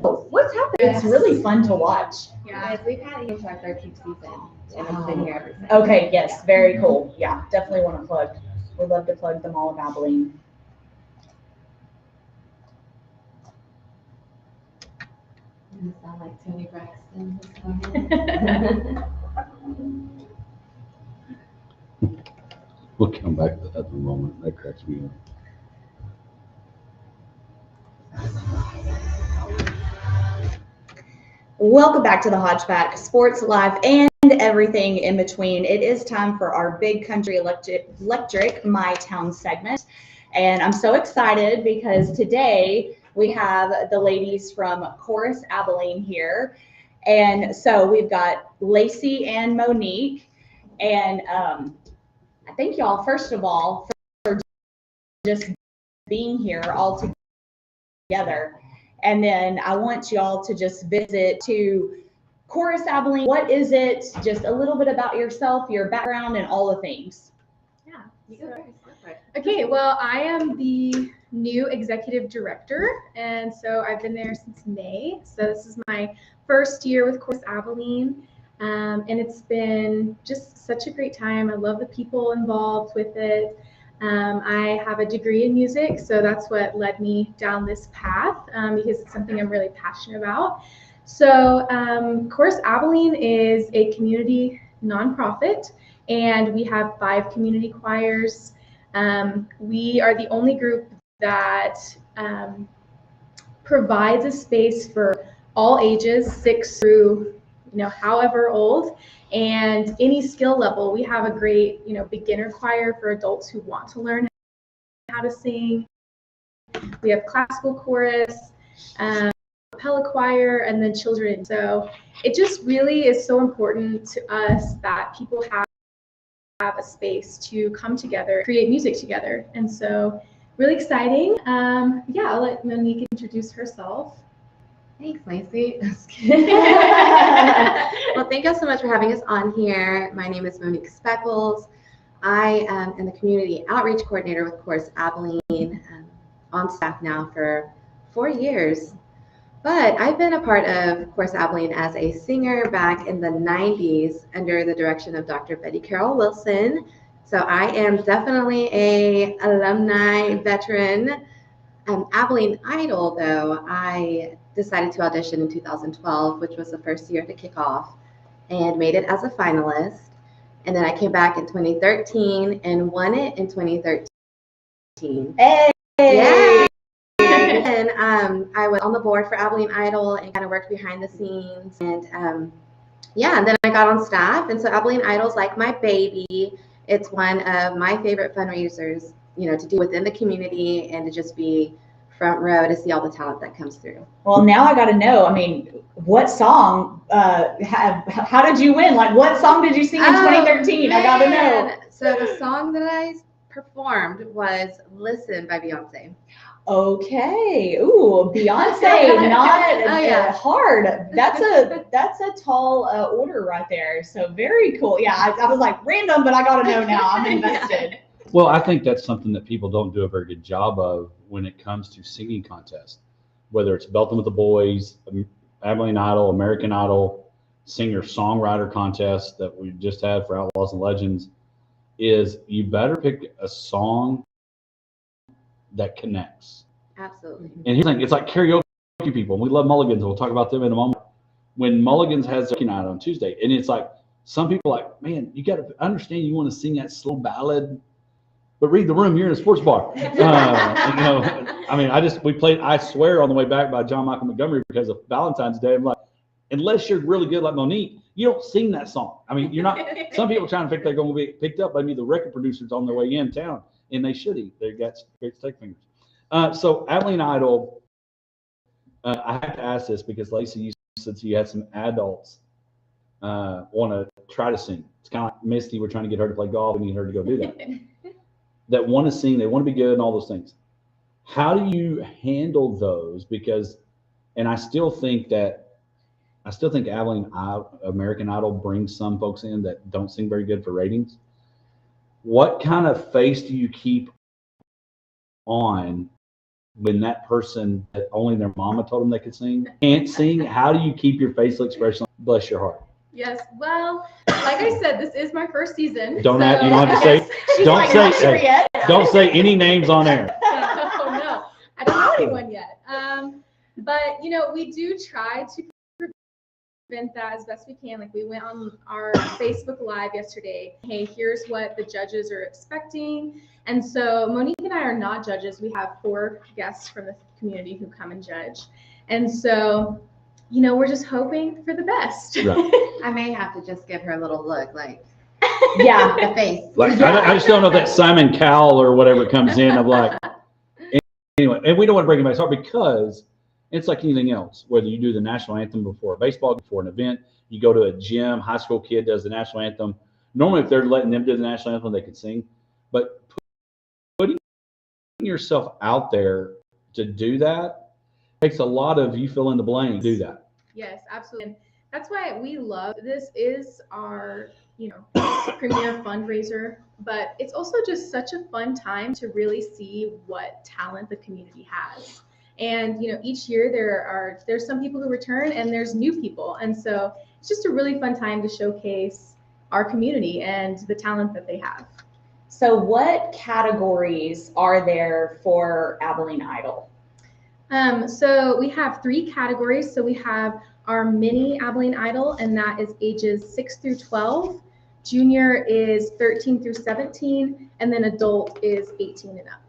What's happened? It's really fun to watch. Yeah. Guys, we've had it into our 13th season, and it's been here ever since. Okay. Yes. Very cool. Yeah. Definitely want to plug. We'd love to plug the Mall of Abilene. You sound like Tony Braxton. This morning. We'll come back to that in a moment. That cracks me up. Welcome back to the Hodgepodge Sports Live and everything in between. It is time for our Big Country Electric My Town segment. And I'm so excited because today we have the ladies from Chorus Abilene here. And so we've got Lacey and Monique. And I thank y'all, first of all, for just being here all together. And then I want y'all to just visit to Chorus Abilene. What is it? Just a little bit about yourself, your background, and all the things. Yeah. You go first. Okay, well, I am the new executive director, and so I've been there since May. So this is my first year with Chorus Abilene, and it's been just such a great time. I love the people involved with it. I have a degree in music, so that's what led me down this path because it's something I'm really passionate about. So Chorus Abilene is a community nonprofit, and we have 5 community choirs. We are the only group that provides a space for all ages, 6 through however old, and any skill level. We have a great beginner choir for adults who want to learn how to sing. We have classical chorus, cappella choir, and then children. So it just really is so important to us that people have a space to come together, create music together. And so really exciting. I'll let Monique introduce herself. Thanks, Lacey. Well, thank you so much for having us on here. My name is Monique Speckles. I am the community outreach coordinator with Chorus Abilene, on staff now for 4 years. But I've been a part of Chorus Abilene as a singer back in the 90s under the direction of Dr. Betty Carol Wilson. So I am definitely a alumni veteran. Abilene Idol, though, I decided to audition in 2012, which was the first year to kick off, and made it as a finalist. And then I came back in 2013 and won it in 2013. Hey, then I was on the board for Abilene Idol and kind of worked behind the scenes. And yeah, and then I got on staff. And so Abilene Idol's like my baby. It's one of my favorite fundraisers, to do within the community and to just be front row to see all the talent that comes through. Well, now I got to know, what song, how did you win? Like, what song did you sing in 2013? I got to know. So the song that I performed was Listen by Beyonce. Okay. Ooh, Beyonce, not hard. That's a tall order right there. So very cool. Yeah, I was like random, but I got to know now. I'm invested. Well, I think that's something that people don't do a very good job of when it comes to singing contests, whether it's Belton with the Boys, Abilene Idol, American Idol, singer-songwriter contest that we just had for Outlaws and Legends, is you better pick a song that connects. Absolutely. And here's the thing, it's like karaoke people. We love Mulligans. We'll talk about them in a moment. When Mulligans has their night on Tuesday, and it's like some people are like, man, you got to understand you want to sing that slow ballad, but read the room. You're in a sports bar. We played I Swear on the way back by John Michael Montgomery because of Valentine's Day. I'm like, unless you're really good like Monique, you don't sing that song. You're not. Some people trying to think they're going to be picked up by me, the record producers on their way in town, and they should eat. They got great steak fingers. So Abilene Idol, I have to ask this because Lacey, you said you had some adults want to try to sing. It's kind of like Misty. We're trying to get her to play golf. We need her to go do that. That want to sing, they want to be good and all those things. How do you handle those? Because, and I still think Abilene American Idol brings some folks in that don't sing very good for ratings. What kind of face do you keep on when that person that only their mama told them they could sing can't sing? How do you keep your facial expression? Bless your heart. Yes, well, like I said, this is my first season. You don't have to say. Don't say any names on air. Oh no, I don't know anyone yet. But we do try to prevent that as best we can. Like we went on our Facebook Live yesterday. Hey, here's what the judges are expecting. And so Monique and I are not judges. We have 4 guests from the community who come and judge. And so we're just hoping for the best. Right. I may have to just give her a little look, like, the face. Like I just don't know if that Simon Cowell or whatever comes in of like. Anyway, and we don't want to break anybody's heart because it's like anything else. Whether you do the national anthem before a baseball, before an event, you go to a gym, high school kid does the national anthem. Normally, if they're letting them do the national anthem, they can sing. But putting yourself out there to do that takes a lot of you fill in the blank. Do that. Yes, absolutely. And that's why we love this. Is our premier fundraiser, but it's also just such a fun time to really see what talent the community has. And each year there's some people who return and there's new people, and so it's just a really fun time to showcase our community and the talent that they have. So what categories are there for Abilene Idol? So we have 3 categories. So we have our mini Abilene Idol, and that is ages 6 through 12. Junior is 13 through 17, and then adult is 18 and up.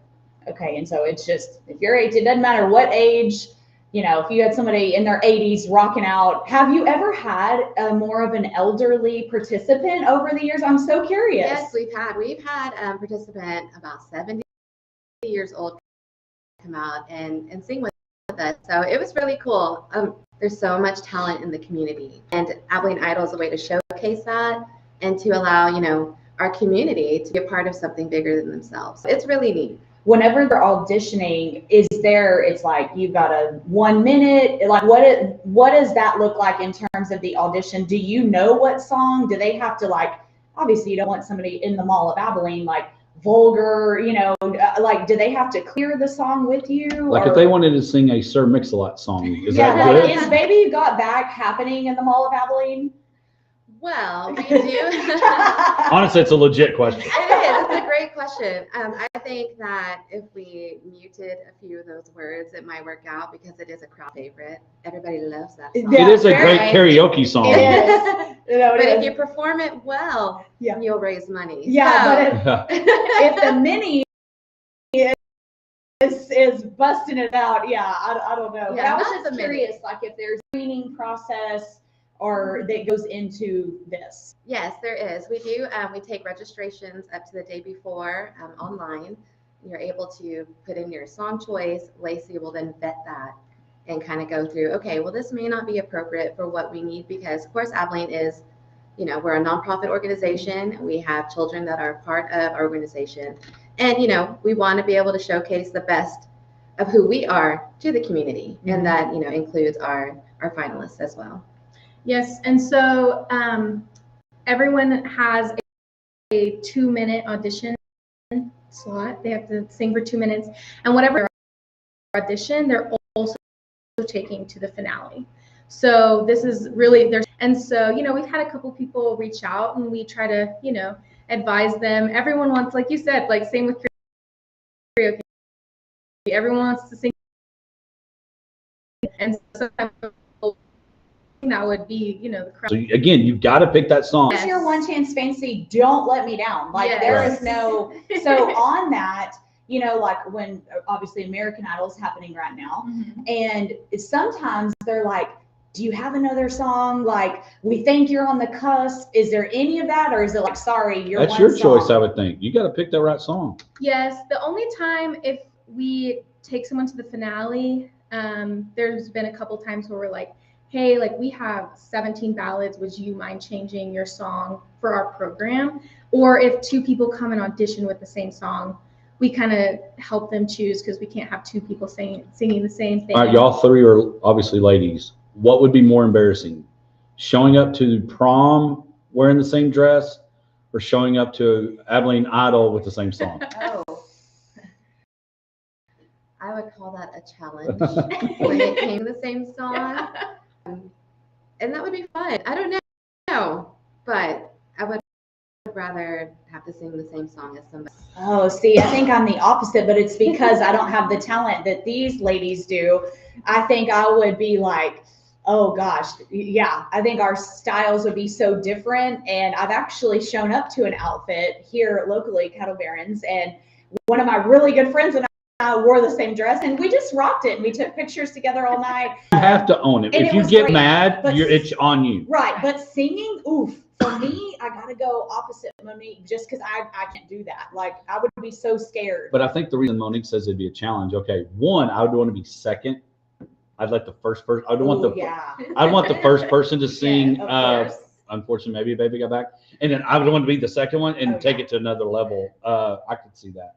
Okay, and so it's just, if you're 8, it doesn't matter what age, if you had somebody in their 80s rocking out. Have you ever had more of an elderly participant over the years? I'm so curious. Yes, we've had participant about 70 years old come out and sing with us. So it was really cool. There's so much talent in the community, and Abilene Idol is a way to showcase that and to allow, our community to be a part of something bigger than themselves. It's really neat. Whenever they're auditioning, it's like you've got a 1 minute, like what does that look like in terms of the audition? Do you know what song? Do they have to, like, obviously you don't want somebody in the Mall of Abilene, like vulgar, like, do they have to clear the song with you? Like if they wanted to sing a Sir Mix-a-Lot song, is that like, good? is Baby You Got Back happening in the Mall of Abilene? Well, we do. Honestly, it's a legit question. It is. It's a great question. I think that if we muted a few of those words, it might work out because it is a crowd favorite. Everybody loves that song. It is a great karaoke song. It is. But if you perform it well, you'll raise money. Yeah, so, but if the mini is is busting it out. Yeah, I don't know. But Yeah, I was not just the minute. curious, like if there's a training process or that goes into this. Yes, there is. We do. We take registrations up to the day before online. You're able to put in your song choice. Lacey will then vet that and kind of go through, okay, well, this may not be appropriate for what we need because, of course, Abilene is, you know, we're a nonprofit organization. We have children that are part of our organization. And, you know, we want to be able to showcase the best of who we are to the community. And that, you know, includes our finalists as well. Yes, and so everyone has a 2-minute audition slot. They have to sing for 2 minutes, and whatever audition, they're also taking to the finale. So this is really there's, and so you know we've had a couple people reach out, and we try to advise them. Everyone wants, like you said, like same with karaoke. Everyone wants to sing, and so that would be the crowd. So again, you've got to pick that song. What's your one chance fancy? Don't let me down. Like there is no. So on that, like when obviously American Idol is happening right now, and sometimes they're like, do you have another song? Like, we think you're on the cusp. Is there any of that, or is it like, sorry, you're That's one your song? choice, I would think. You got to pick the right song. Yes, the only time if we take someone to the finale, there's been a couple times where we're like, hey, like we have 17 ballads. Would you mind changing your song for our program? Or if 2 people come and audition with the same song, we kind of help them choose because we can't have 2 people singing the same thing. All right, y'all 3 are obviously ladies. What would be more embarrassing? Showing up to prom wearing the same dress or showing up to Abilene Idol with the same song? Oh. I would call that a challenge when it came to the same song. And that would be fun. I don't know, but I would rather have to sing the same song as somebody. Oh, see, I think I'm the opposite, but it's because I don't have the talent that these ladies do. I think I would be like, oh gosh, yeah, I think our styles would be so different. And I've actually shown up to an outfit here locally, Cattle Barons, and one of my really good friends and I wore the same dress, and we just rocked it. And we took pictures together all night. You have to own it. And If it you was get great, mad, but it's on you. Right, but singing, oof. For me, I gotta go opposite Monique, just because I can't do that. Like I would be so scared. But I think the reason Monique says it'd be a challenge. Okay, one, I would want to be second. I'd like the first person. I'd want the first person to sing. Yes, Unfortunately, maybe Baby Got Back, and then I would want to be the second one and take it to another level. I could see that.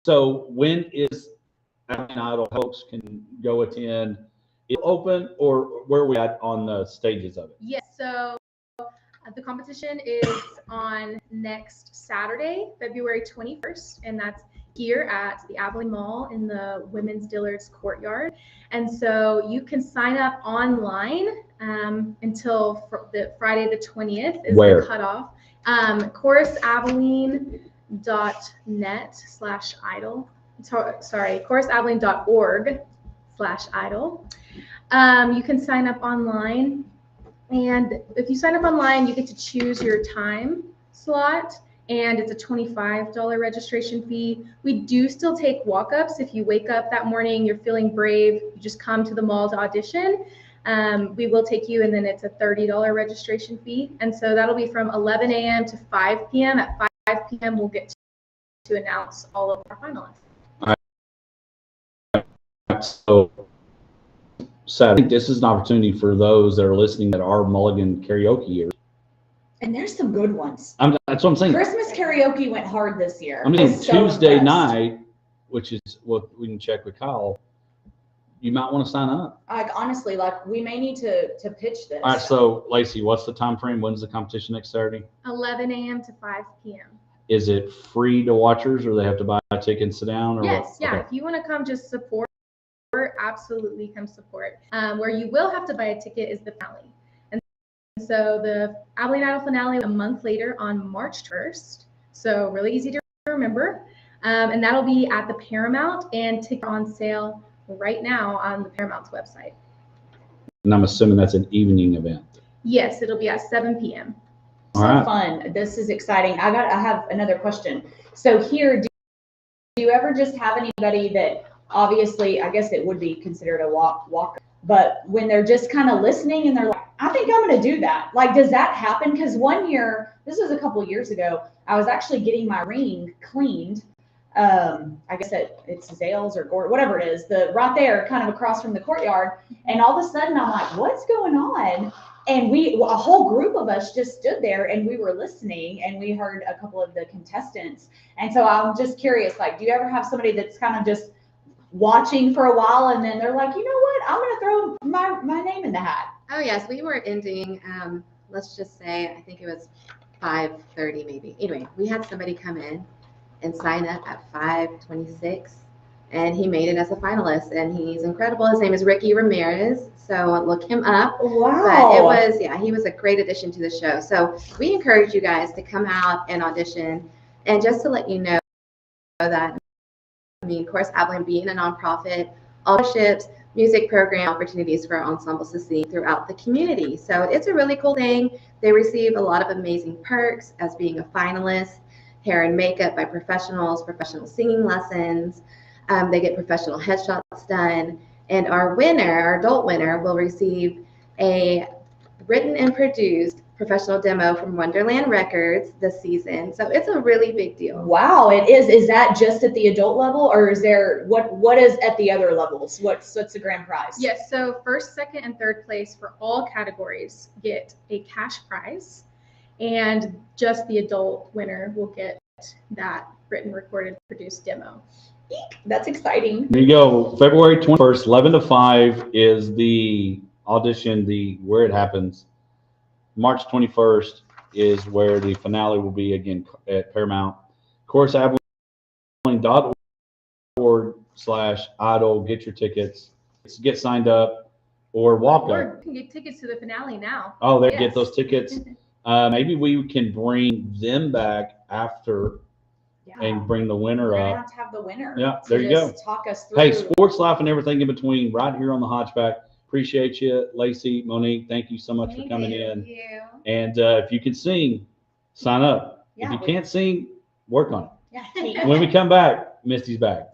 So when is Abilene Idol folks can go attend? Is it open, or where are we at on the stages of it? Yes, so the competition is on next Saturday, February 21st, and that's here at the Abilene Mall in the Women's Dillard's Courtyard. And so you can sign up online until the Friday the 20th is the cutoff. chorusabilene.net/idol. Sorry, chorusabilene.org/idol. You can sign up online, and if you sign up online, you get to choose your time slot, and it's a $25 registration fee. We do still take walk-ups. If you wake up that morning, you're feeling brave, you just come to the mall to audition. We will take you, and then it's a $30 registration fee. And so that'll be from 11 a.m. to 5 p.m. At 5 p.m., we'll get to announce all of our finalists. So I think this is an opportunity for those that are listening that are Mulligan karaoke years. And there's some good ones. That's what I'm saying. Christmas karaoke went hard this year. I'm saying Tuesday night, which is what we can check with Kyle. You might want to sign up. Like honestly, like we may need to pitch this. All right, so Lacey, what's the time frame? When's the competition next Saturday? 11 a.m. to 5 p.m. Is it free to watchers, or they have to buy a ticket and sit down? Or yes, yeah. Okay. If you want to come just support, absolutely come support. Where you will have to buy a ticket is the finale. And so the Abilene Idol finale a month later on March 1st. So really easy to remember. And that'll be at the Paramount, and tickets are on sale right now on the Paramount's website. And I'm assuming that's an evening event. Yes, it'll be at 7 p.m. So fun. This is exciting. I have another question. So here, do you ever ever just have anybody that obviously, I guess it would be considered a walk, but when they're just kind of listening and they're like, I think I'm going to do that. Like, does that happen? Because one year, this was a couple of years ago, I was actually getting my ring cleaned. I guess it's Zales or Gore, whatever it is, right there, kind of across from the courtyard. And all of a sudden, I'm like, what's going on? And a whole group of us just stood there and we were listening, and we heard a couple of the contestants. And so I'm just curious, like, do you ever have somebody that's kind of just watching for a while and then they're like, you know what, I'm going to throw my name in the hat? Oh yes, we were ending, let's just say, I think it was 5:30 maybe. Anyway, we had somebody come in and sign up at 5:26, and he made it as a finalist, and he's incredible. His name is Ricky Ramirez, so look him up. Wow. But he was a great addition to the show. So we encourage you guys to come out and audition. And just to let you know that, Chorus Abilene being a nonprofit, all ships, music program opportunities for our ensembles to sing throughout the community. So it's a really cool thing. They receive a lot of amazing perks as being a finalist, hair and makeup by professionals, professional singing lessons. They get professional headshots done. And our adult winner, will receive a written and produced professional demo from Wonderland Records this season. So it's a really big deal. Wow, it is. Is that just at the adult level, or is there what is at the other levels? What's the grand prize? Yes, so first, second, and third place for all categories get a cash prize, and just the adult winner will get that written, recorded, produced demo. Eek, that's exciting. There you go. February 21st, 11 to 5 is the audition, where it happens. March 21st is where the finale will be, again at Paramount. ChorusAbilene.org/idol. Get your tickets. Get signed up or walk Or up. you can get tickets to the finale now. Oh, they Yes. get those tickets. Maybe we can bring them back after and bring the winner We're gonna up. have to have the winner. Yeah, to there you go. just talk us through. Hey, sports, life, and everything in between, right here on the Hodgeback. Appreciate you, Lacey, Monique. Thank you so much for coming in. And if you can sing, sign up. Yeah, if you can't sing, work on it. Yeah. When we come back, Misty's back.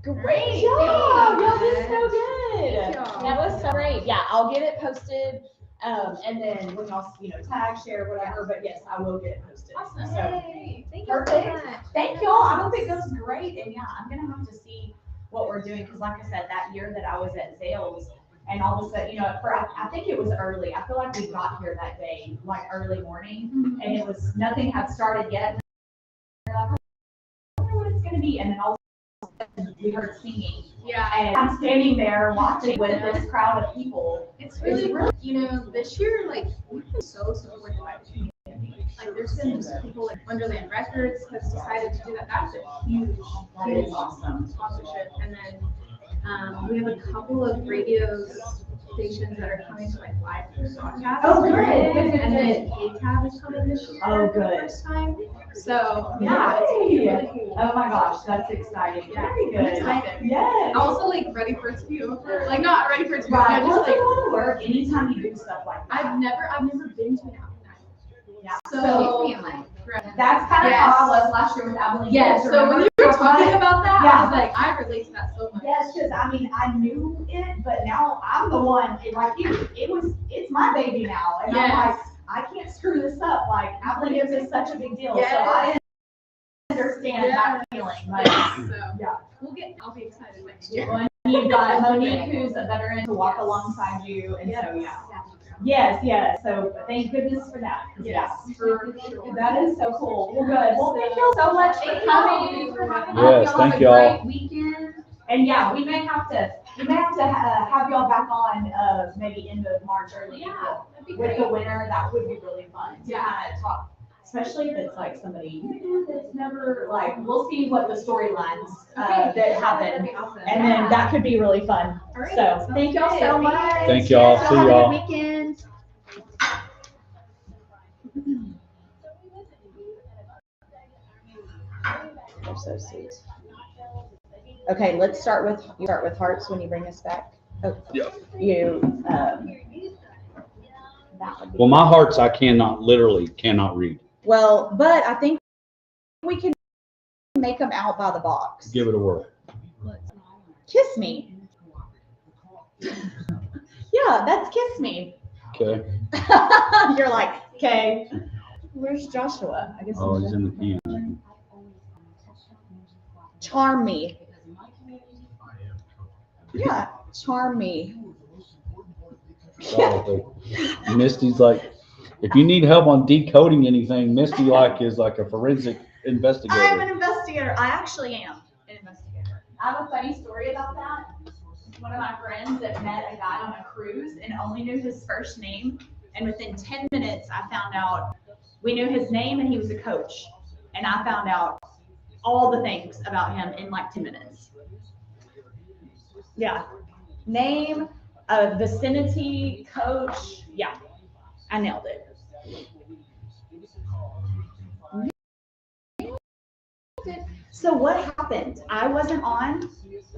Great job. Y'all did so good. Thank y'all. That was so great. Yeah, I'll get it posted. And then when y'all, tag, share, whatever. But yes, I will get it posted. Awesome. So, Thank you so perfect. much. Thank y'all. I hope it goes great. And yeah, I'm gonna have to see what we're doing, because like I said, that year that I was at Zales, and all of a sudden, I think it was early. I feel like we got here that day, like early morning, and it was nothing had started yet. And we're like, I wonder what it's gonna be, and then all of a sudden we heard singing. Yeah. And I'm standing there watching with this crowd of people. It's really, this year, like, we've been so supported by the community. Like, there's been just people like Wonderland Records has decided to do that. That's a huge, That is awesome. sponsorship. And then we have a couple of radio stations that are coming to like live broadcasts. Oh, good. And then KCAB is coming this year. Oh, For the good. first time. So Yeah. it's gonna be really cool. Oh my gosh, that's exciting. Yeah. Very I'm good. excited. Yes. I'm also like ready for it to be over. Like not ready for it to be over. Right. I'm Well, just it's like a lot of work anytime you do stuff like that. I've never been to an Abilene. Yeah. So That's kind of Yes. how I was last year with Abilene. yes. So when Remember? you were talking about that, Yeah. I was like, I relate to that so much. Yes, because I knew it, but now I'm the one. It's my baby now, and I'm like, Yes. I can't screw this up. Like Abilene is such a big deal, so Yes. I understand that feeling. Like, So yeah. I'll be excited next year. When you've got Monique, who's a veteran, to walk alongside you, and so yeah. Yes. So thank goodness for that. 'Cause, Yes, for sure. that is so cool. Well, good. Well, thank you so much for Thank coming. you for having me. Yes, Y'all thank have a y'all. great weekend. And yeah, we may have to have y'all back on maybe end of March, early April. Yeah, that'd be With great. the winter, that would be really fun to Yeah. kind of talk, especially if it's like somebody that's never, like, we'll see what the storylines that That'd happen. be awesome. And then that could be really fun. All right, So sounds thank y'all good. so much. Thank y'all. Yes, See have a y'all. good weekend. They're so sweet. Okay, let's start with hearts when you bring us back. Oh, Yeah. That would be. Well, my hearts, I literally cannot read. Well, but I think we can make them out by the box. Give it a whirl. Kiss me. Yeah, that's kiss me. Okay. You're like, okay. Where's Joshua? I guess. Oh, he's in the can. Charm me. Yeah, charm me. Oh, Misty's like, if you need help on decoding anything, Misty is like a forensic investigator. I am an investigator. I actually am an investigator. I have a funny story about that. One of my friends that met a guy on a cruise and only knew his first name. And within 10 minutes, I found out we knew his name and he was a coach. And I found out all the things about him in like 10 minutes. Yeah. Name, vicinity, coach. Yeah. I nailed it. So what happened? I wasn't on.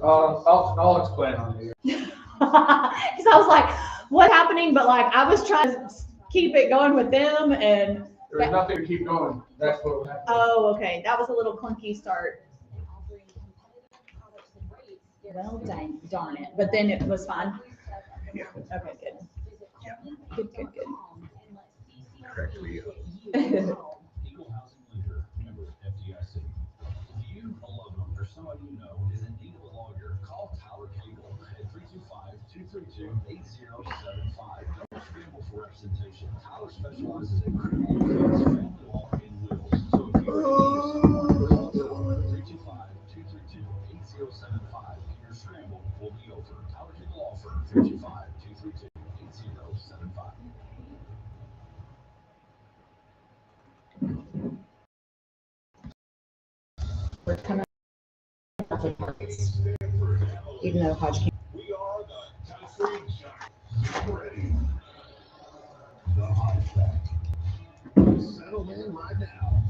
I'll explain on here. Because I was like, what's happening? But like, I was trying to keep it going with them, and There's nothing to keep going. That's what happened. oh, okay, that was a little clunky start. Well, darn it! But then it was fine. Yeah. Okay, good. Good. Correct me. Someone you know is in need of a lawyer, call Tower Cable at 325-232-8075. Don't scramble for representation. Tower specializes in criminal defense, family law, and wills. So if you call Tower at 325-232-8075, your scramble will be over. Tower Cable Law Firm, 325-232-8075. We're coming. Even though Hodge can't. We are the country giants. Ready. The Hodgeback. Settle in right now.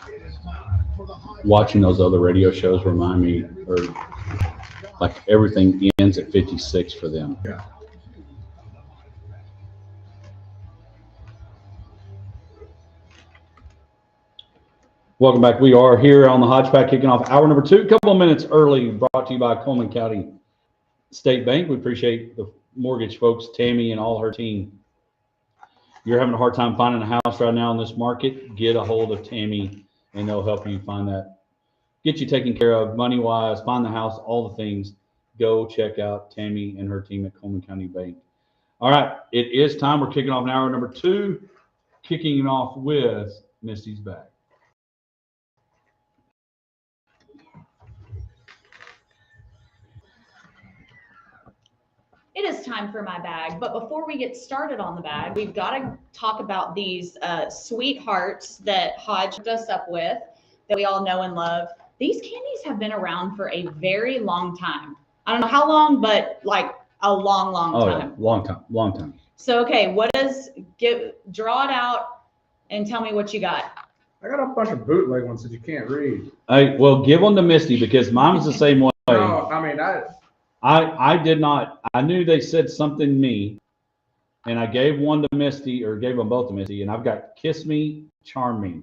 It is time for the Hodgeback. Watching those other radio shows remind me, or like everything ends at 56 for them. Yeah. Welcome back. We are here on the Hodgeback, kicking off hour number 2, a couple of minutes early, brought to you by Coleman County State Bank. We appreciate the mortgage folks, Tammy and all her team. You're having a hard time finding a house right now in this market, get a hold of Tammy and they'll help you find that, get you taken care of money-wise, find the house, all the things. Go check out Tammy and her team at Coleman County Bank. All right, it is time. We're kicking off an hour number 2, kicking it off with Misty's Bag. It is time for my bag, but before we get started on the bag, we've got to talk about these sweethearts that Hodge hooked us up with, that we all know and love. These candies have been around for a very long time. I don't know how long, but like a long time. Oh, yeah. Long time. So, okay, draw it out and tell me what you got. I got a bunch of bootleg ones that you can't read. Well, give one to Misty because mine was the same way. No, I mean, I did not. I knew they said something to me, and I gave one to Misty, or gave them both to Misty, and I've got Kiss Me, Charm Me.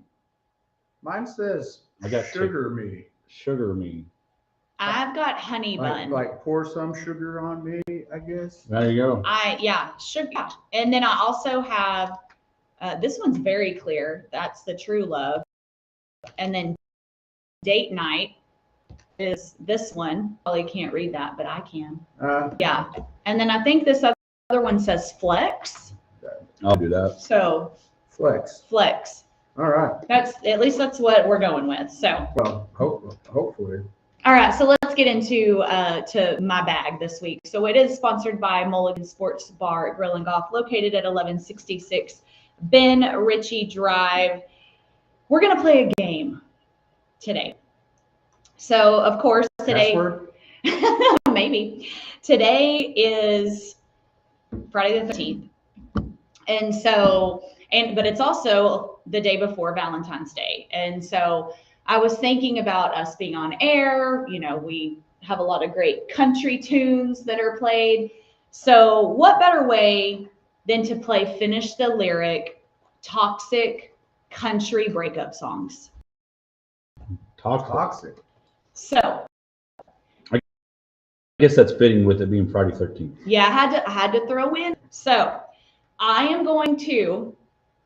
mine says I got sugar me. Sugar Me. I've got honey bun. Like pour some sugar on me, I guess. There you go. Sugar. And then I also have, this one's very clear. That's the True Love. And then Date Night is this one. Probably can't read that, but I can. Yeah. And then I think this other one says Flex. I'll do that. So Flex. All right. At least that's what we're going with. So. Well, hopefully. All right, so let's get into to my bag this week. So it is sponsored by Mulligan Sports Bar, Grill and Golf, located at 1166 Ben Ritchie Drive. We're gonna play a game today. So of course today, Password? maybe today is Friday the 13th, but it's also the day before Valentine's Day, and so I was thinking about us being on air. You know, we have a lot of great country tunes that are played. So what better way than to play Finish the Lyric toxic country breakup songs? Toxic. So I guess that's fitting with it being Friday 13th. yeah, I had to throw in. So I am going to,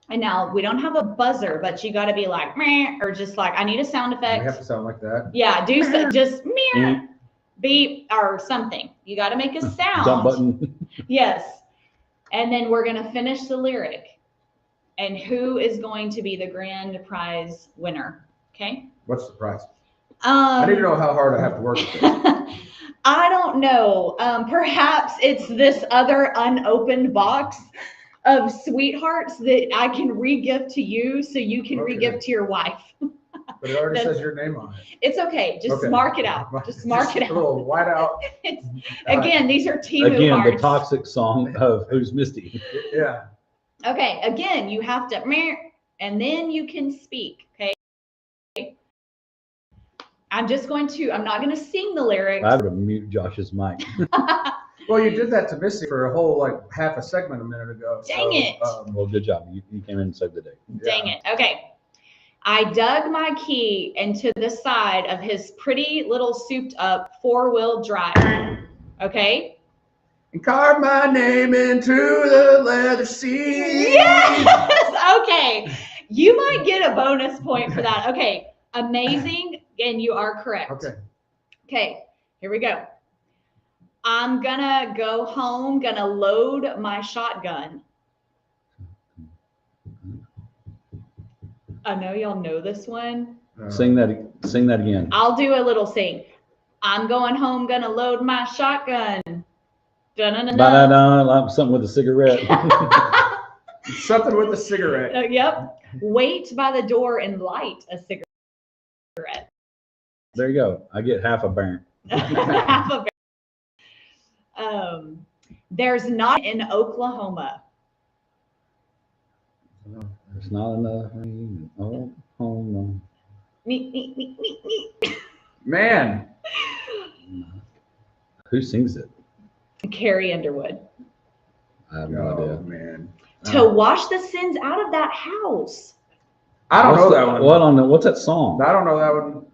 and now we don't have a buzzer, but you got to be like meh, or just like I need a sound We have effect. to sound like that. Yeah, do so, just meh, Mm. beep or something. You got to make a Dump sound. button. Yes, and then we're gonna finish the lyric, and who is going to be the grand prize winner? Okay. What's the price? I need to know how hard I have to work with this. I don't know. Perhaps it's this other unopened box of sweethearts that I can re-gift to you so you can Okay. re-gift to your wife. But it already That's- says your name on it. It's okay. Just Okay. mark it out. Just mark it A out. little white out. It's, again, these are Temu Again, the hearts. toxic song of Who's Misty. Yeah. Okay, again, you have to meh, and then you can speak. Okay. I'm not going to sing the lyrics. I would mute Josh's mic. Well, you did that to Missy for a whole like half a segment a minute ago. Dang it. Well, good job. You came in and saved the day. Dang it. Okay. I dug my key into the side of his pretty little souped up 4-wheel drive. Okay. And carved my name into the leather seat. Yes. Okay. You might get a bonus point for that. Okay. Amazing. And you are correct. Okay. Okay. Here we go. I'm gonna go home, gonna load my shotgun. I know y'all know this one. Sing that again. I'll do a little sing. I'm going home, gonna load my shotgun. Dun-dun-dun-dun. Ba-da-da, something with a cigarette. Something with a cigarette. Yep. Wait by the door and light a cigarette. There you go. I get half a burn. Half a there's not in Oklahoma. There's not enough rain. Oh, home. Me, me, me, me, me. Man. Who sings it? Carrie Underwood. I have no Oh, idea. man. To wash the sins out of that house. I don't know What's that the- one. What on the, what's that song? I don't know that one.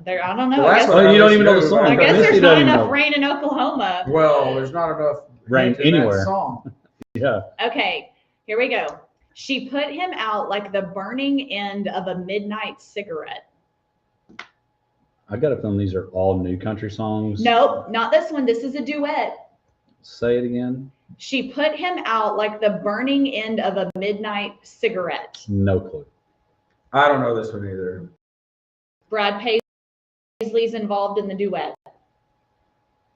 There, I don't know. The I last guess, one Oh, you don't even know the knew, song. but I guess Missy there's not doesn't enough know. rain in Oklahoma. Well, there's not enough Rain hint in that anywhere. song. Yeah. Okay, here we go. She put him out like the burning end of a midnight cigarette. I got a feeling these are all new country songs. Nope, not this one. This is a duet. Say it again. She put him out like the burning end of a midnight cigarette. No clue. I don't know this one either. Brad Paisley's involved in the duet.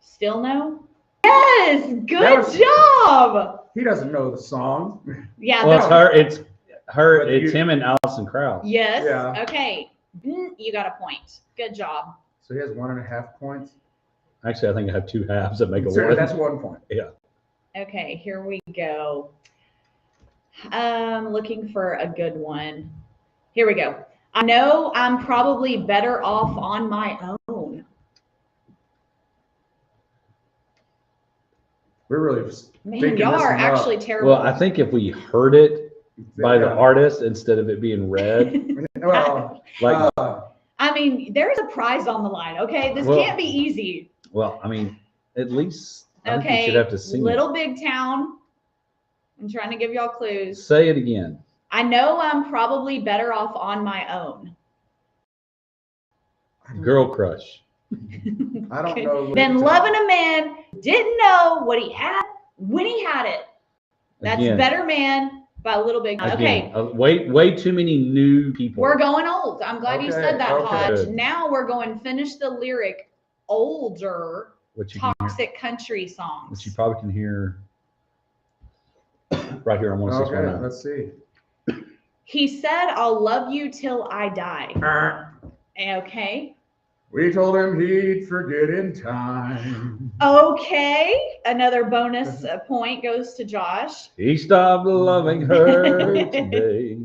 Still no? Yes, good That was- job. He doesn't know the song. Yeah, Well, it's that's- her. But It's you- him and Alison Krauss. yes. Yeah. Okay, you got a point. Good job. So he has 1.5 points. Actually, I think I have two halves that make a So one. that's 1 point. Yeah. Okay, here we go. Looking for a good one. Here we go. I know I'm probably better off on my own. We're really just Man, thinking y'all this are one up. actually terrible. Well, I think if we heard it by the Yeah. artist instead of it being read, Well, like, I mean, there's a prize on the line, okay? This Well- can't be easy. well, I mean, at least I think you Okay, should have to sing Little Big Town. I'm trying to give y'all it. clues. Say it again. I know I'm probably better off on my own. Girl Crush. I don't know. Then loving a man, didn't know what he had when he had it. That's Again. Better Man by Little Big Town. Okay, Again, way too many new people. we're going old. I'm glad you Okay, said that, okay. Hodge. Good. Now we're going finish the lyric older Which you can hear, toxic country which songs. you probably can hear right here on Okay, 161. let's see. He said, I'll love you till I die. Okay. We told him he'd forget in time. Okay. Another bonus point goes to Josh. He stopped loving her today.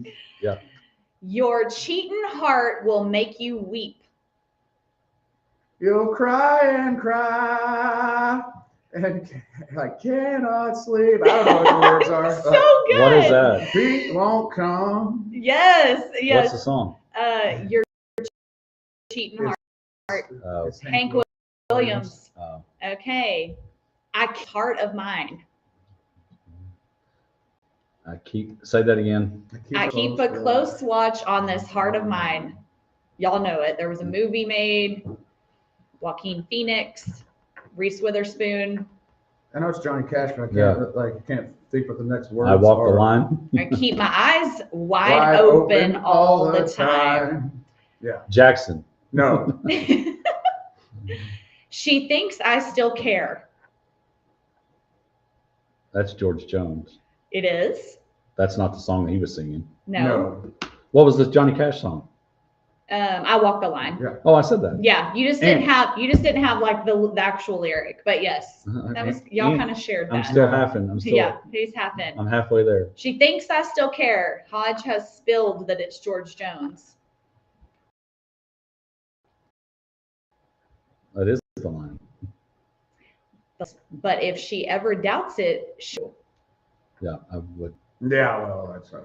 Your cheating heart will make you weep. You'll cry and cry, and I cannot sleep. I don't know what the words are. So good. What is that? Pete won't come. Yes. What's Yes. the song? Your cheating heart. It's Hank Williams. uh, Okay. Heart of mine. say that again. I keep a close watch on this heart of mine. Y'all know it. There was a movie made. Joaquin Phoenix, Reese Witherspoon. I know it's Johnny Cash, but I can't think what the next words I walk are. the line. I keep my eyes wide open all the time. Yeah. Jackson. No. She thinks I still care. That's George Jones. It is. That's not the song that he was singing. No. What was this Johnny Cash song? I walk the line. Yeah. Oh, I said that. Yeah, you just didn't have like the actual lyric, but yes, that was y'all kind of shared that. I'm still halfing. Yeah, he's half in. I'm halfway there. She thinks I still care. Hodge has spilled that it's George Jones. That is the line. But if she ever doubts it, Yeah, I would. Yeah, well, that's right.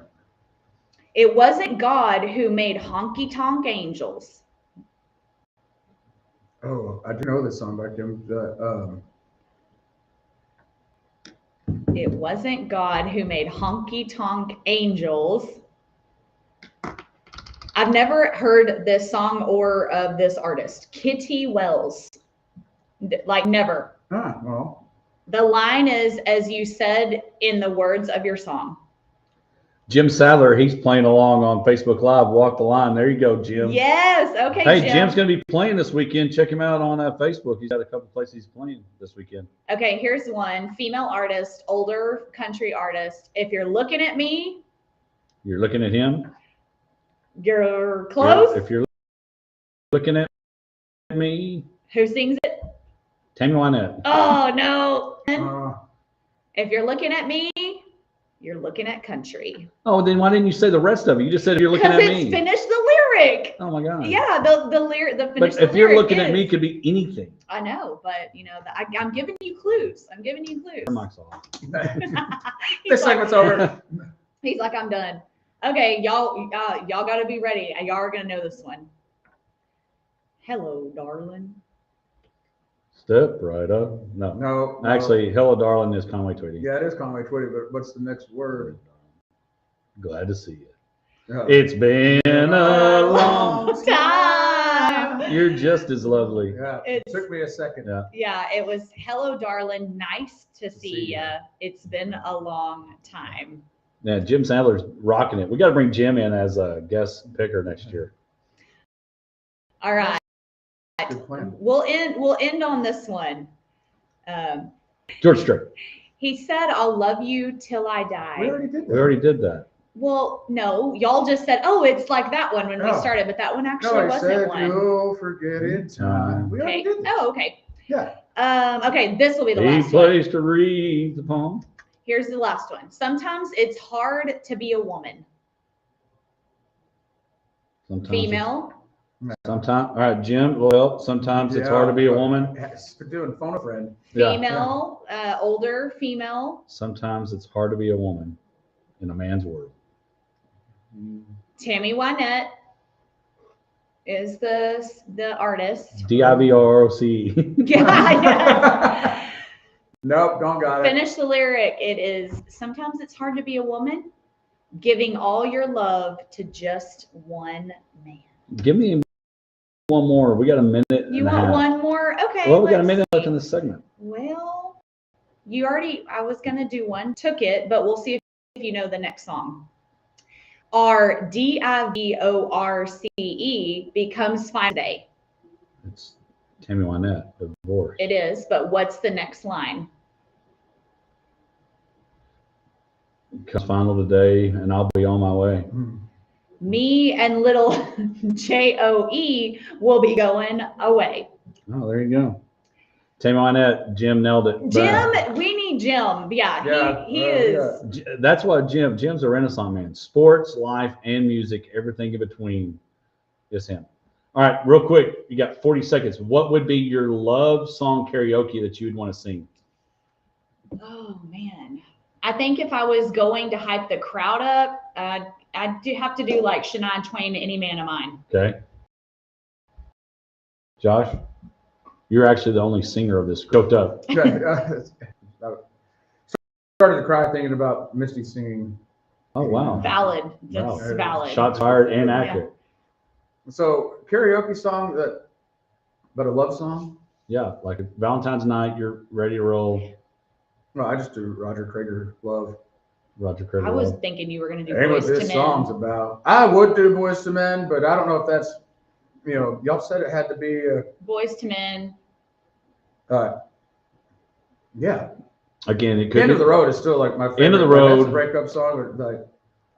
it wasn't God who made honky tonk angels. Oh, I do know this song by Kim. It wasn't God who made honky tonk angels. I've never heard this song or of this artist, Kitty Wells. Like never. Well. The line is, as you said in the words of your song. Jim Sadler, he's playing along on Facebook Live. Walk the line. There you go, Jim. Yes. Okay. Hey, Jim. Jim's going to be playing this weekend. Check him out on Facebook. He's got a couple places he's playing this weekend. Okay. Here's one. Female artist, older country artist. If you're looking at me, You're looking at him. you're close. If you're looking at me, Who sings it? Tammy Wynette. Oh no. Uh, If you're looking at me, you're looking at country. Oh, then why didn't you say the rest of it? You just said if you're looking Because at it's me. finished the lyric. Oh my God. Yeah, the lyric, the finish. But if you're looking at me, it could be anything. I know, but you know, I'm giving you clues. I'm giving you clues. Turn mic's off. this segment's over. He's like, I'm done. Okay, y'all got to be ready. Y'all are gonna know this one. Hello, darling. Step right up. No. No. Actually, Hello, Darling is Conway Twitty. Yeah, it is Conway Twitty, but what's the next word? Glad to see you. Yeah. It's been a long time. You're just as lovely. Yeah, it took me a second. Yeah. Yeah, it was hello, darling. Nice to see see ya. ya. It's been a long time. Yeah, Jim Sandler's rocking it. We got to bring Jim in as a guest picker next year. All right. Good plan. We'll end on this one. George Strait. He said, I'll love you till I die. We already did that. We already did that. Well, no, y'all just said, oh, it's like that one when we No. started, but that one actually No, I wasn't said one. you'll forget in time. We already Okay. did that. Oh, okay. Yeah. Okay, this will be the He last one. plays to read the poem. Here's the last one. Sometimes it's hard to be a woman. Sometimes Female. Sometimes, all right, Jim. Well, sometimes it's hard to be a woman. It's for doing phone a friend. Yeah. Female, older female. Sometimes it's hard to be a woman in a man's world. Tammy Wynette is the artist. DIVROC. Yeah. Nope, don't got it. Finish the lyric. It is, sometimes it's hard to be a woman, giving all your love to just one man. Give me one more. We got a minute. You and a want half. one more? Okay. Well, we got a let's minute left see. in this segment. Well, I was going to do one, took it, but we'll see if you know the next song. Our DIVORCE becomes fine day. It's Tammy Wynette, Divorce. It is, but what's the next line? Comes final today, and I'll be on my way. Me and little JOE will be going away. Oh, there you go. Tammy Wynette, Jim nailed it. Jim, we need Jim. Yeah, he is. That's what Jim's a Renaissance man. Sports, life, and music, everything in between is him. All right, real quick, you got 40 seconds. What would be your love song karaoke that you would want to sing? Oh, man. I think if I was going to hype the crowd up, I'd do have to do like Shania Twain, Any Man of Mine. Okay. Josh, you're actually the only singer of this. Choked up. Started to cry thinking about Misty singing. Oh, wow. Valid. That's Wow. valid. Shots fired and accurate. So karaoke song but a love song? Yeah, like Valentine's night, you're ready to roll. No, I just do Roger Craig Love. Roger Craig. I was thinking you were going to do Ain't what Boys to this song's Men. about. I would do Boys to Men, but I don't know if that's, y'all said it had to be, Boys to Men. yeah. Again, it could End of be. the Road is still like my favorite. End of the Like, Road. that's a breakup song, but like,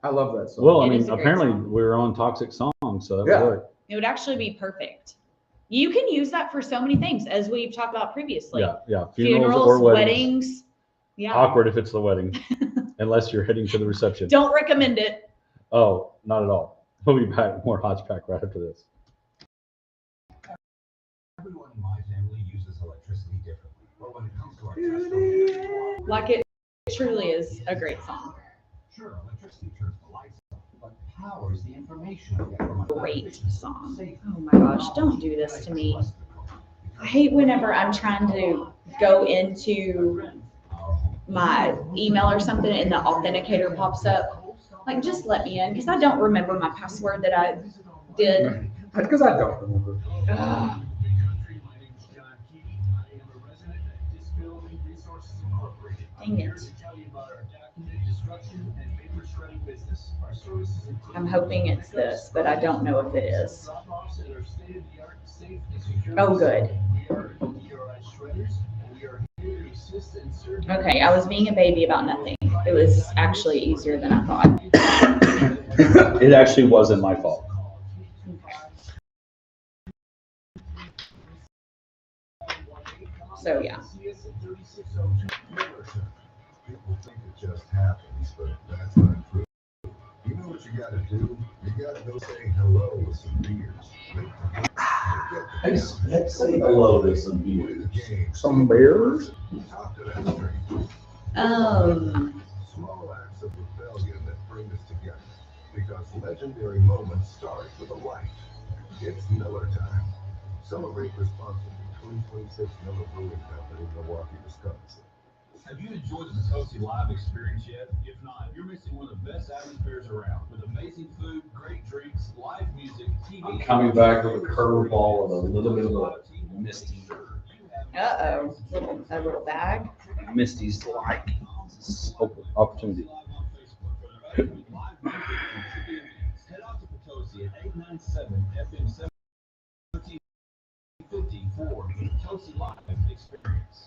I love that song. Well, I It mean, is a great apparently song. we were on Toxic Songs, so that Yeah. would work. It would actually be perfect. You can use that for so many things, as we've talked about previously. Yeah. Funerals, or weddings. Yeah. Awkward if it's the wedding, unless you're heading to the reception. Don't recommend it. Oh, not at all. We'll be back with more Hodgepack right after this. Everyone in my family uses electricity differently. But when it comes to our test, Like it truly is a great song. sure, electricity turns the lights on, but powers the information I get from my Great song. Oh my gosh, don't do this to me. I hate whenever I'm trying to go into my email or something and the authenticator pops up. Like, just let me in, because I don't remember my password that I did. Because I don't remember. Ugh. Dang it. I'm hoping it's this, but I don't know if it is. Oh, good. Okay, I was being a baby about nothing. It was actually easier than I thought. It actually wasn't my fault. So, yeah. People think it just happens, but that's not true. You know what you gotta do? You gotta go say hello with some beers. Let's say hello to some viewers. Some bears? Talk to that stranger. Small acts of rebellion that bring us together. Because legendary moments start with a light. It's Miller time. Celebrate responsibly. 2026 Miller Brewing Company, Milwaukee, Wisconsin. Have you enjoyed the Potosi Live experience yet? If not, you're missing one of the best atmospheres around, with amazing food, great drinks, live music, TV. I'm coming back with a curveball with a little bit of a Misty. Uh-oh. A little bag. Misty's like opportunity. Head out to Potosi at 897 FM 1750 for the Potosi Live experience.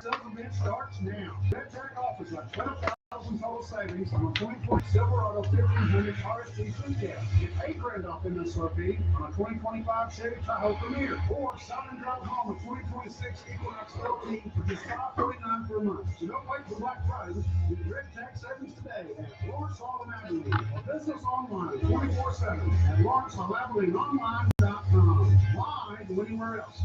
Supplement starts now. That track offers like 12,000 total savings on a 2020 Silverado 1500 RST Crew Cab. Get $8,000 off MSRP on a 2025 Chevy Tahoe Premier, or sign and drive home a 2026 Equinox LT for just $549 per month. So don't wait for Black Friday. Get direct tax savings today at Lawrence Hall and Avenue, or business online 24/7 at LawrenceHallAvenueOnline.com. Live anywhere else.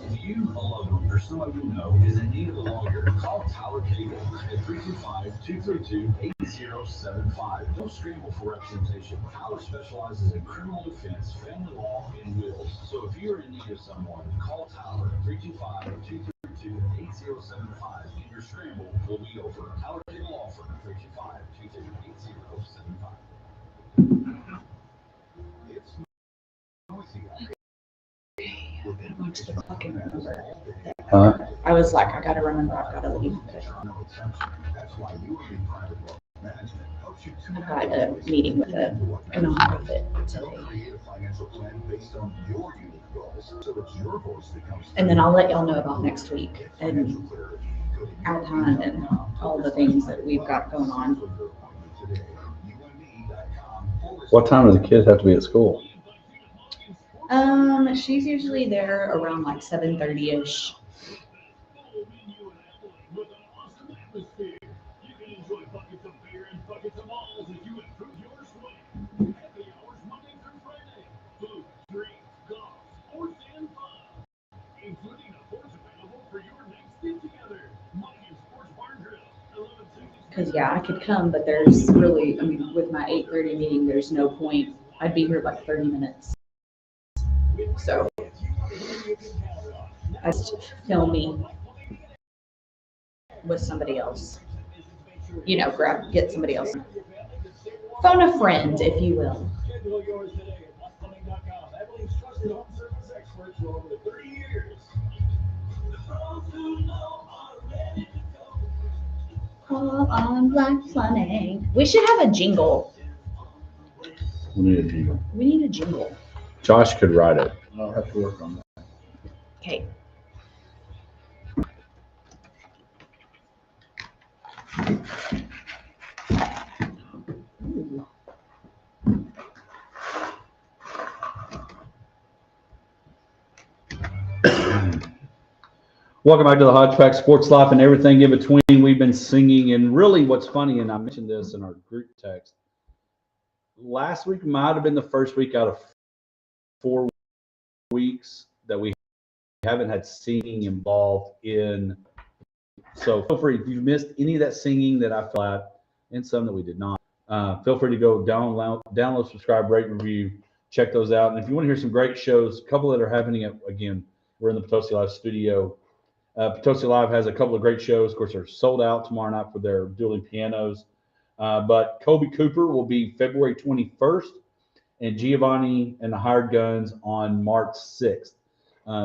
If you, a loved one, or someone you know is in need of a lawyer, call Tower Cable at 325-232-8075. Don't scramble for representation. Tower specializes in criminal defense, family law, and wills. So if you're in need of someone, call Tower at 325-232-8075, and your scramble will be over. Tower Cable Law Firm, 325-232-8075. It's noisy out there. How much to fucking remember? Huh? I was like, I gotta remember, I've gotta leave. That's why you and your private wealth management helps you to I've got a meeting with a nonprofit today. create a financial plan based on your unique goals so that your voice becomes And then I'll let y'all know about next week and financial clarity. Go to our time and all the things that we've got going on. today, UND.com. What time do the kids have to be at school? She's usually there around like 7:30-ish. Because yeah, I could come, but there's really, I mean, with my 8:30 meeting, there's no point. I'd be here like 30 minutes. So So I was filming with somebody else. You know, get somebody else. Phone a friend, if you will. Call on Black Plumbing. We should have a jingle. We need a jingle. We need a jingle. Josh could write it. I'll have to work on that. Okay. Ooh. Welcome back to the Hodgepodge Sports Life and everything in between. We've been singing, and really what's funny, and I mentioned this in our group text, last week might have been the first week out of 4 weeks that we haven't had singing involved in. So feel free, if you've missed any of that singing that I flat and some that we did not, feel free to go download, subscribe, rate, review, check those out. And if you want to hear some great shows, a couple that are happening again, we're in the Potosi Live studio. Potosi Live has a couple of great shows. Of course, they're sold out tomorrow night for their dueling pianos. But Kobe Cooper will be February 21st, and Giovanni and the Hired Guns on March 6th.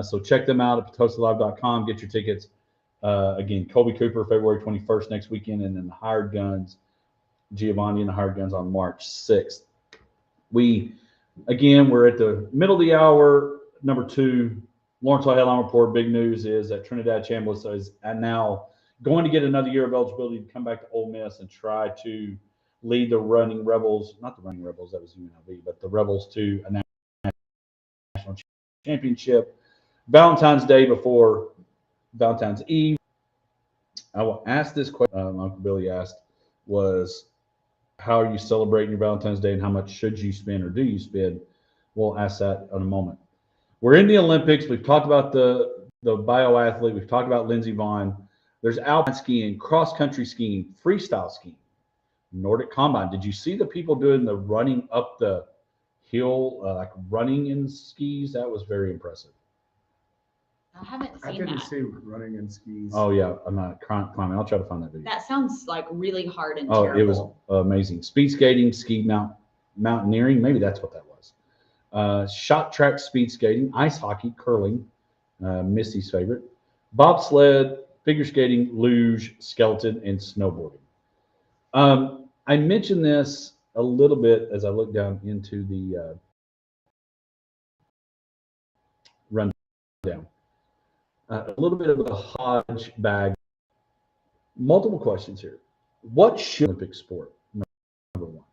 So check them out at potosilive.com. Get your tickets. Again, Kobe Cooper, February 21st next weekend, and then the Hired Guns, Giovanni and the Hired Guns on March 6th. We're at the middle of the hour, number 2. Lawrence Headline Report. Big news is that Trinidad Chambliss is now going to get another year of eligibility to come back to Ole Miss and try to lead the Running Rebels, not the Running Rebels, that was UNLV, but the Rebels to a national championship. Valentine's Day before Valentine's Eve. I will ask this question Uncle Billy asked was, how are you celebrating your Valentine's Day and how much should you spend or do you spend? We'll ask that in a moment. We're in the Olympics. We've talked about the bioathlete. We've talked about Lindsey Vonn. There's alpine skiing, cross-country skiing, freestyle skiing, Nordic combine. Did you see the people doing the running up the hill, like running in skis? That was very impressive. I haven't seen that. I didn't see running in skis. Oh, yeah. I'm not climbing. I'll try to find that video. That sounds like really hard and terrible. terrible. It was amazing. Speed skating, mountaineering. Maybe that's what that was. Shot track, speed skating, ice hockey, curling, Missy's favorite, bobsled, figure skating, luge, skeleton, and snowboarding. I mentioned this a little bit as I look down into the rundown. A little bit of a hodge bag. Multiple questions here. What should Olympic sport? Number one.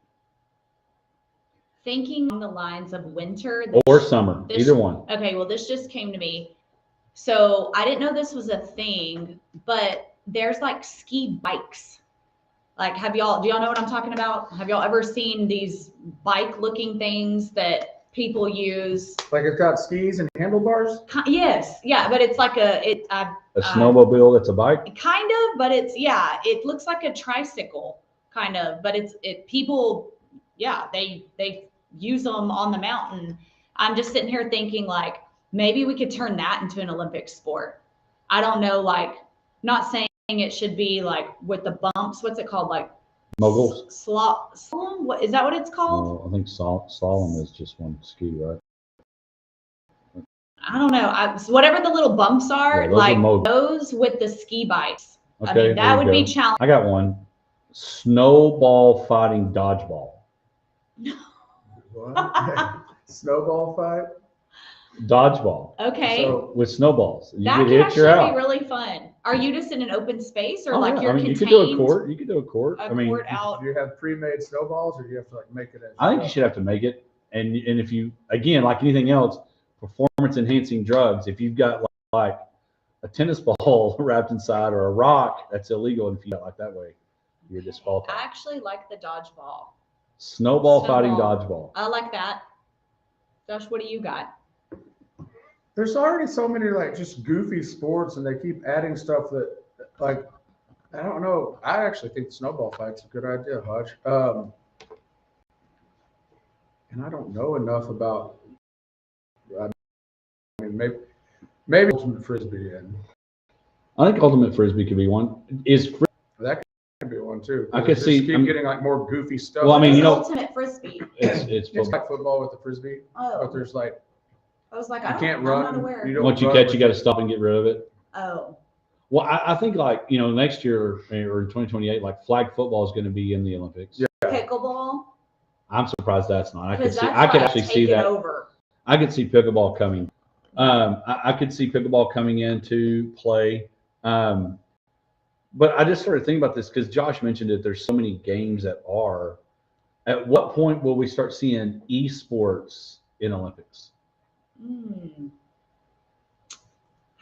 Thinking along the lines of winter or summer, either one. Okay, well, this just came to me. So I didn't know this was a thing, but there's like ski bikes. Like, do y'all know what I'm talking about? Have y'all ever seen these bike looking things that people use? Like it's got skis and handlebars? Yes. Yeah. But it's like a snowmobile that's a bike? Kind of, but it looks like a tricycle kind of, but people, they use them on the mountain. I'm just sitting here thinking like, maybe we could turn that into an Olympic sport. I don't know, like, not saying it should be like with the bumps. What's it called? Like moguls? Slalom? What is that? What it's called? I think slalom is just one ski, right? I don't know. Whatever the little bumps are, like those with the ski bikes. Okay, I mean, that would be challenging. I got one. Snowball fighting dodgeball. What? Snowball fight? Dodgeball. Okay. So with snowballs, you that get could hit, actually you're out. be really fun. Are you just in an open space or Yeah. you're I mean, contained? you could do a court. You could do a court. Court out. Do you have pre-made snowballs, or do you have to like make it? I think you should have to make it. And if you, again, like anything else, performance enhancing drugs, if you've got like a tennis ball wrapped inside or a rock, that's illegal. And if you do it like that way, you're disqualified. I actually like the dodgeball. Snowball fighting dodgeball. I like that. Josh, what do you got? There's already so many like just goofy sports, and they keep adding stuff that like, I don't know. I actually think the snowball fight's a good idea, Hodge. And I don't know enough about maybe ultimate frisbee, and I think ultimate frisbee could be one. that could be one too. I could see. Keep getting like more goofy stuff. Well, I mean, you know, ultimate frisbee. it's It's like football with the frisbee, but Oh, there's like I was like, you I'm can't not run. aware. You don't once you run catch, with you got to it. stop and get rid of it. Oh, Well, I think like, you know, next year or in 2028, like flag football is going to be in the Olympics. Yeah. pickleball. I'm surprised that's not. I could Because see. that's I could like actually see taken that. over. I could see pickleball coming. I could see pickleball coming into play. But I just started thinking about this because Josh mentioned it. There's so many games that are. At what point will we start seeing esports in Olympics?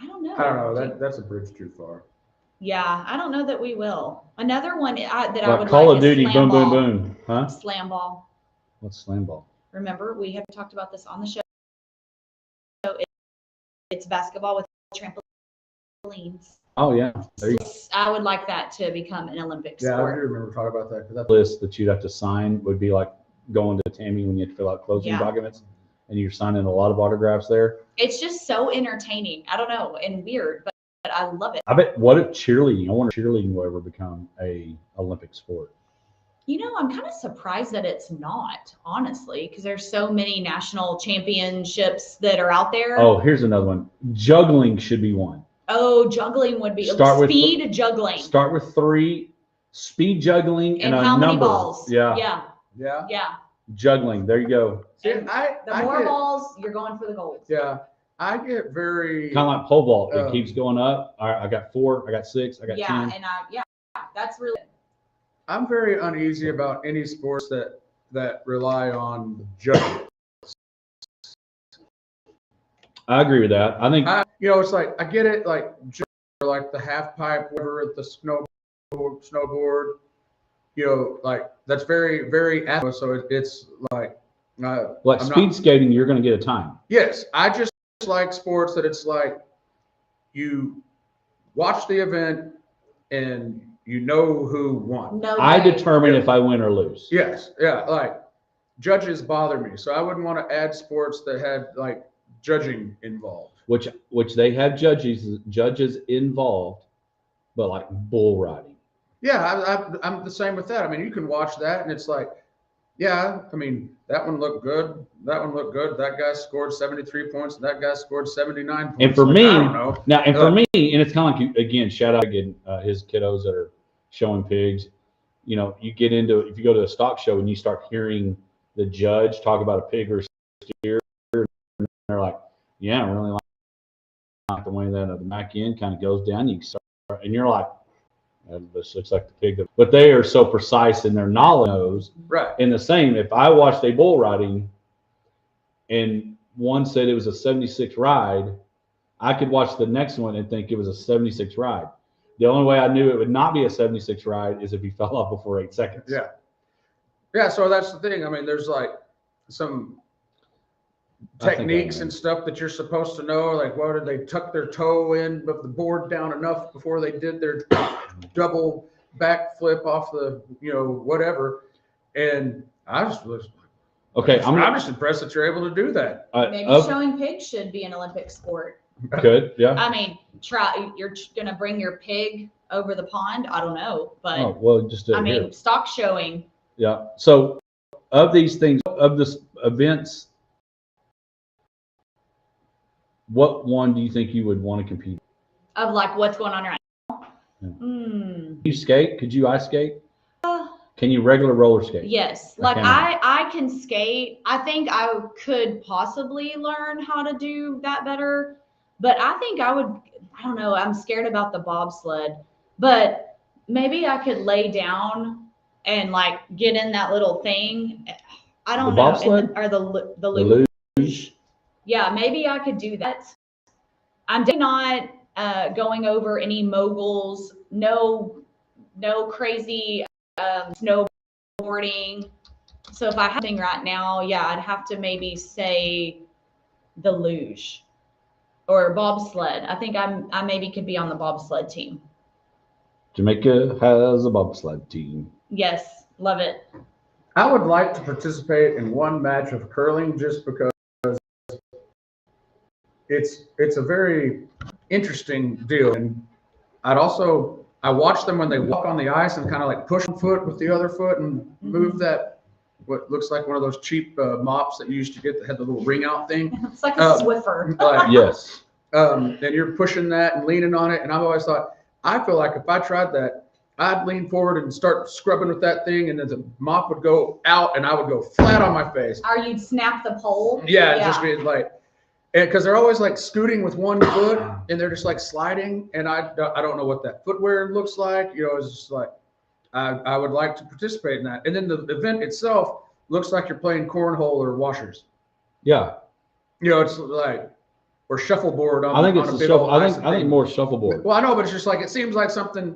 I don't know. I don't know. That's a bridge too far. Yeah, I don't know that we will. Another one that I Like would Call like of is Duty, slam boom, boom, ball. boom. Huh? Slam ball. What's slam ball? Remember, we have talked about this on the show. So it's basketball with trampolines. Oh yeah, there you go. I would like that to become an Olympic Yeah, I sport. do remember talking about that because that's List that you'd have to sign would be like going to Tammy when you have to fill out closing Yeah. documents, and you're signing a lot of autographs there. It's just so entertaining. I don't know, and weird, but I love it. I bet. What if cheerleading? I wonder if cheerleading will ever become a Olympic sport. You know, I'm kind of surprised that it's not, honestly, because there's so many national championships that are out there. Oh, here's another one. Juggling should be one. Oh, juggling would be speed juggling. Start with 3, speed juggling, and a how many number. balls? Yeah. Yeah. Juggling. There you go. See, And I more get, balls, you're going for the gold. Yeah, I get very. Kind of like pole vault. It Oh. keeps going up. All right, I got 4. I got 6. I got 10. And that's really. I'm very uneasy about any sports that rely on judging. I agree with that. I think. It's like I get it, like like the half pipe, whatever, the snowboard. Like that's very very athletic. So it's like. Like speed skating, you're going to get a time. Yes, I just like sports that it's like you watch the event and you know who won. No I way. determine if I win or lose. Yes, yeah, like judges bother me, so I wouldn't want to add sports that had like judging involved. Which they have judges involved, but like bull riding. Yeah, I'm the same with that. I mean, you can watch that and it's like, yeah, I mean, that one looked good. That one looked good. That guy scored 73 points. And that guy scored 79 points. And for like, me, I don't know. now, and for me, and it's kind of like, again, shout out again, his kiddos that are showing pigs. You get into, if you go to a stock show and you start hearing the judge talk about a pig or a steer, and they're like, yeah, I really like the way that the back end kind of goes down. And you're like, this looks like the pig. But they are so precise in their knowledge. Right. And the same, if I watched a bull riding and one said it was a 76 ride, I could watch the next one and think it was a 76 ride. The only way I knew it would not be a 76 ride is if he fell off before 8 seconds. Yeah. Yeah. So that's the thing. I mean, there's like some techniques and stuff that you're supposed to know. Like, what did they tuck their toe in of the board down enough before they did their double backflip off the, whatever. And I just was Okay. I'm just impressed that you're able to do that. Maybe showing pigs should be an Olympic sport. Good. Yeah. I mean, you're going to bring your pig over the pond. I don't know, but Oh, well, just do it here. stock showing. Yeah. So of these things, of this events, what one do you think you would want to compete? Of like what's going on right now. Yeah. Mm. You skate? Could you ice skate? Can you regular roller skate? Yes. I Like cannot. I can skate. I think I could possibly learn how to do that better, but I think I don't know. I'm scared about the bobsled, but maybe I could lay down and like get in that little thing. I don't know. Bobsled? Or the luge? luge. Yeah, maybe I could do that. I'm definitely not going over any moguls. No crazy snowboarding. So if I have something right now, yeah, I'd have to maybe say the luge or bobsled. I think I maybe could be on the bobsled team. Jamaica has a bobsled team. Yes, love it. I would like to participate in one match of curling just because it's a very interesting deal. And I watch them when they walk on the ice and kind of like push one foot with the other foot and move that, what looks like one of those cheap mops that you used to get that had the little ring out thing. It's like a Swiffer. Yes. And you're pushing that and leaning on it. And I've always thought, I feel like if I tried that, I'd lean forward and start scrubbing with that thing, and then the mop would go out and I would go flat on my face. Or you'd snap the pole. Yeah, just be like, because they're always like scooting with one foot and they're just like sliding. And I don't know what that footwear looks like. You know, it's just like, I would like to participate in that. And then the event itself looks like you're playing cornhole or washers. Yeah. You know, it's like, or shuffleboard on. I think on it's a a big old shuffle. ice I think more shuffleboard. Well, I know, but it's just like, it seems like something.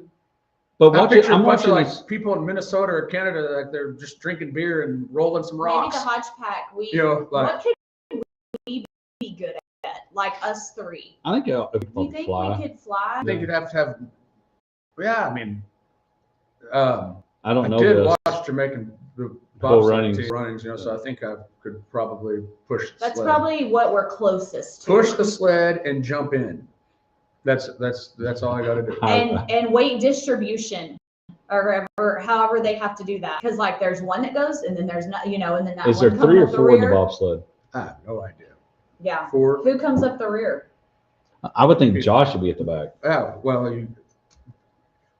But I picture a bunch watching of like this. people in Minnesota or Canada, like they're just drinking beer and rolling some rocks. Maybe the hodge pack. You know, like, What could we be good at? Like us three. I think it Do you think fly. we could fly? I think you'd have to have. Yeah, I mean, I don't know. I did this. watch Jamaican Bull bobsled runnings, you know, so I think I could probably push the That's sled. probably what we're closest to. Push the sled and jump in. That's all I got to do. And weight distribution, or however they have to do that, because like there's one that goes and then there's not, you know, and then that Is one there comes 3 or up the 4 in the rear. bobsled? I have no idea. Yeah. 4. Who comes up the rear? I would think Josh should be at the back. Oh, well,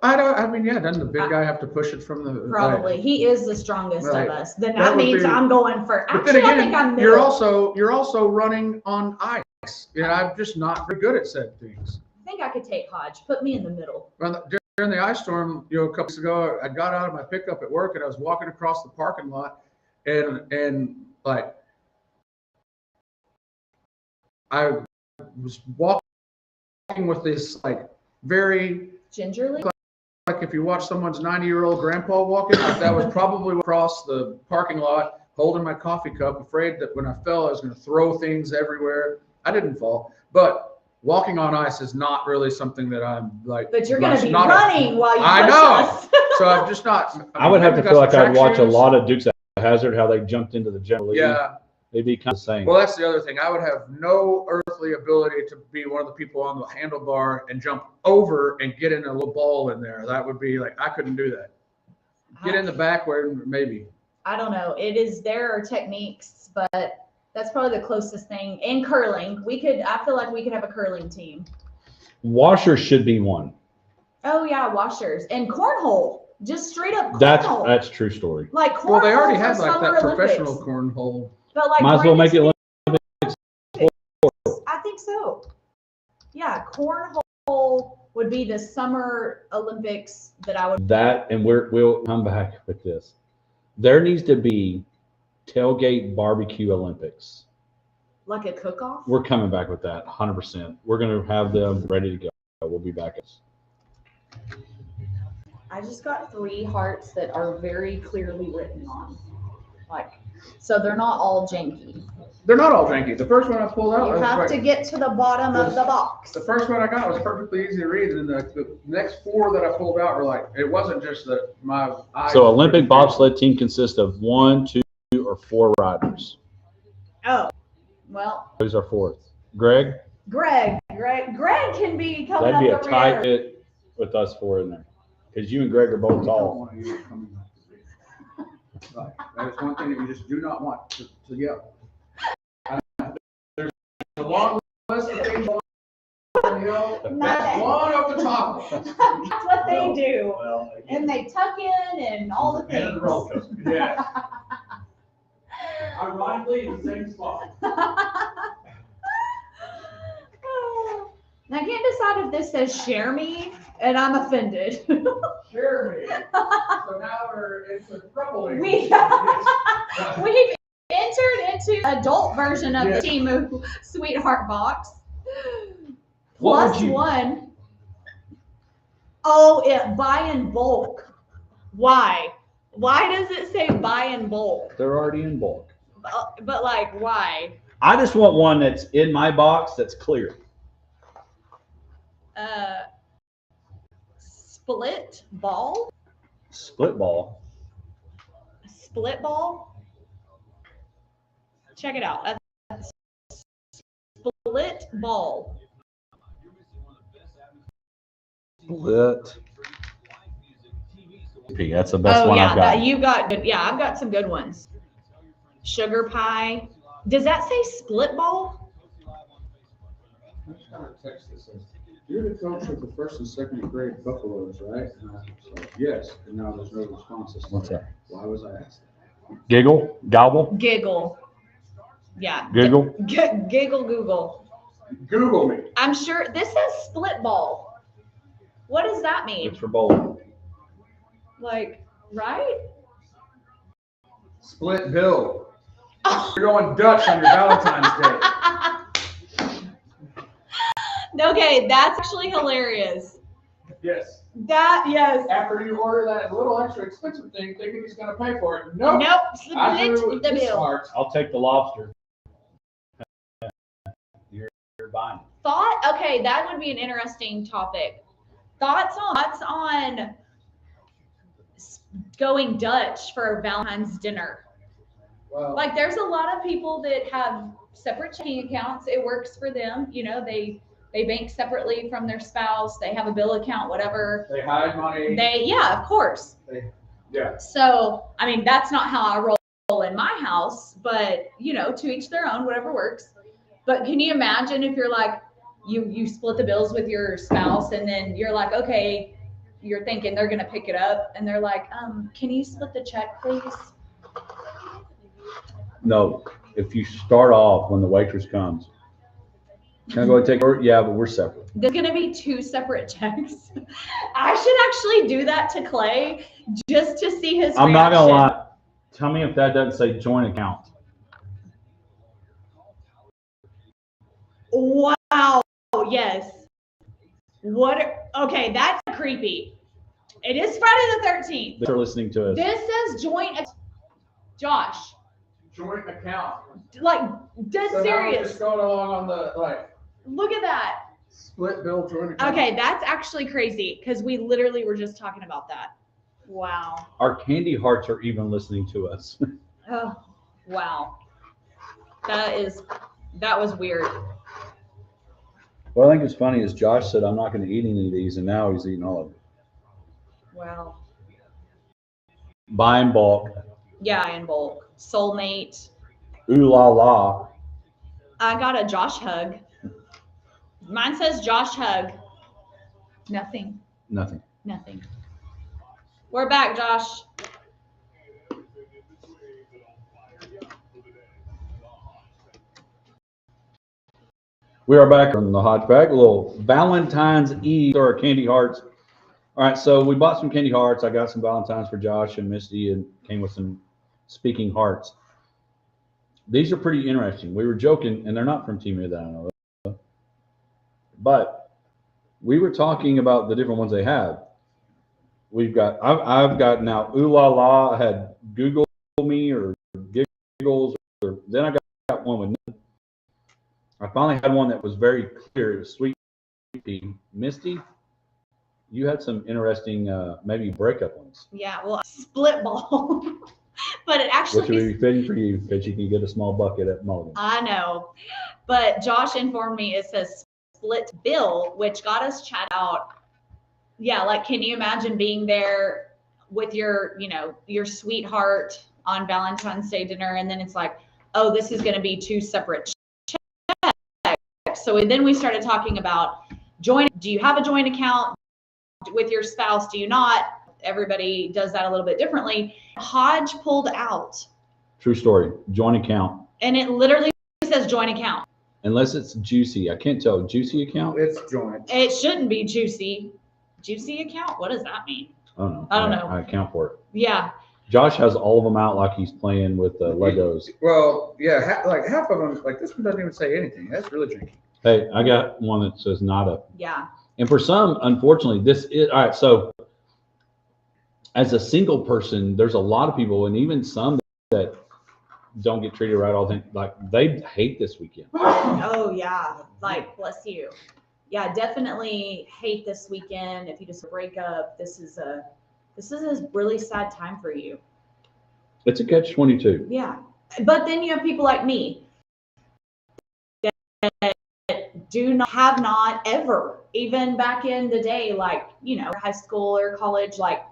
I mean, yeah, doesn't the big guy have to push it from the? Probably. He is the strongest Right. of us. Then That that would means be- I'm going for. But then Actually, I again, think I'm you're middle. also running on ice. You know, I'm just not very good at said things. I think I could take Hodge. Put me in the middle. Well, during the ice storm, you know, a couple weeks ago, I got out of my pickup at work and I was walking across the parking lot, and like I was walking with this like very, Gingerly. like if you watch someone's 90-year-old grandpa walking, like that was probably across the parking lot, holding my coffee cup, afraid that when I fell, I was going to throw things everywhere. I didn't fall, but walking on ice is not really something that I'm like. But you're going to be not running while you I push know. us. So I'm just not. I would have to maybe feel got like some I'd watch track a shoes. lot of Dukes of Hazzard, how they jumped into the general league. Yeah. They'd be kind of the same. Well, that's the other thing. I would have no earthly ability to be one of the people on the handlebar and jump over and get in a little ball in there. That would be like, I couldn't do that. Get in the back where maybe. I don't know. There are techniques, but that's probably the closest thing. And curling. I feel like we could have a curling team. Washers should be one. Oh yeah, washers. And cornhole. Just straight up cornhole. That's true story. Like cornhole. Well, they already for have like Summer that professional Olympics. cornhole. But like Might as well make it. I think so. Yeah, cornhole would be the Summer Olympics that I would. That, and we'll come back with this. There needs to be tailgate barbecue Olympics. Like a cook-off? We're coming back with that 100%. We're going to have them ready to go. We'll be back. I just got 3 hearts that are very clearly written on. Like, so they're not all janky. They're not all janky. The first one I pulled out. You was have like- to get to the bottom of the box. The first one I got was perfectly easy to read, and the next 4 that I pulled out were like, it wasn't just that my eyes. So Olympic bobsled team consists of 1, 2, or 4 riders. Oh, well, Who's our 4th? Greg? Greg can be coming That'd be a up the tight rear. fit with us 4 in there. Because you and Greg are both tall. Right. That is one thing that you just do not want to yell. There's a long list of things you yell. That's one off the top. That's what they do. Well, And they tuck in and all the things. Yeah. Ironically, in the same spot. I can't decide if this says share me, and I'm offended. Share me. So now it's a troubling. We've entered into adult version of the Temu Sweetheart box. What would Plus you- 1. Oh, buy in bulk. Why? Why does it say buy in bulk? They're already in bulk. But like, why? I just want one that's in my box that's clear. Split ball? Split ball. Split ball? Check it out. A split ball. Split. That's the best one yeah, I've got. you got good. Yeah, I've got some good ones. Sugar pie. Does that say split ball? I just got a text that says, "You're the coach of the first and second grade Buffaloes, right?" And I was like, "Yes." And now there's no responses. What's that? Why was I asked that? Giggle? Gobble? Giggle. Yeah. Giggle? Giggle Google. Google me. I'm sure this says split ball. What does that mean? It's for bowling. Like, right? Split bill. You're going Dutch on your Valentine's Day. Okay, that's actually hilarious. Yes. Yes. After you order that little extra expensive thing, thinking he's going to pay for it. Nope. Nope. I drew Split the this bill. smart. I'll take the lobster. You're buying. Okay, that would be an interesting topic. Thoughts on going Dutch for Valentine's dinner. Well, Like, there's a lot of people that have separate checking accounts. It works for them. You know, they bank separately from their spouse. They have a bill account, whatever. they hide money. Yeah, of course. Yeah. So, I mean, that's not how I roll in my house, but, you know, to each their own, whatever works. But can you imagine if you're like, you split the bills with your spouse and then you're like, okay, you're thinking they're going to pick it up and they're like, can you split the check, please? No. If you start off when the waitress comes, can I go and take her? Yeah, but we're separate. There's going to be 2 separate checks. I should actually do that to Clay just to see his I'm reaction. not going to lie. Tell me if that doesn't say joint account. Wow. Yes. What? Okay, that's creepy. It is Friday the 13th. They're listening to us. This says joint. Josh, Joint account. like, dead So now we're serious. just going along on the Look at that. split bill joint account. Okay, that's actually crazy because we literally were just talking about that. Wow. Our candy hearts are even listening to us. Oh, wow. That was weird. What I think is funny is Josh said, I'm not going to eat any of these, and now he's eating all of them. Wow. Buy in bulk. Yeah, in bulk. Soulmate. Ooh la la. I got a Josh hug. Mine says Josh hug. Nothing. Nothing. Nothing. We're back, Josh. We are back on the Hodgepodge. A little Valentine's Eve or candy hearts. All right, so we bought some candy hearts. I got some Valentines for Josh and Misty and came with some speaking hearts. These are pretty interesting. We were joking, and they're not from Team that I know of, but we were talking about the different ones they have. We've got, I've got now Ooh La La. I had Google Me or Giggles, or then I got one with. I finally had one that was very clear. It was Sweet Pea. Misty, you had some interesting, maybe breakup ones. Yeah, well, split ball. But it actually. Which would be fitting for you because you can get a small bucket at Mulligan. I know. But Josh informed me it says split bill, which got us chat out. Yeah, like, can you imagine being there with your, your sweetheart on Valentine's Day dinner, and then it's like, oh, this is going to be 2 separate checks. So then we started talking about joint. Do you have a joint account with your spouse? Do you not? Everybody does that a little bit differently. Hodge pulled out. True story. Joint account. And it literally says joint account. Unless it's juicy. I can't tell. Juicy account? It's joint. It shouldn't be juicy. Juicy account? What does that mean? I don't know. I don't know. I account for it. Yeah. Josh has all of them out like he's playing with Legos. Well, yeah, like half of them, like this one doesn't even say anything. That's really janky. Hey, I got one that says nada. Yeah. And for some, unfortunately, this is all right. So, as a single person, there's a lot of people, and even some that don't get treated right all the time. Like, they hate this weekend. Oh yeah. Like, bless you. Yeah, definitely hate this weekend. If you just break up, this is a really sad time for you. It's a catch-22. Yeah. But then you have people like me that have not ever, even back in the day, like, you know, high school or college, like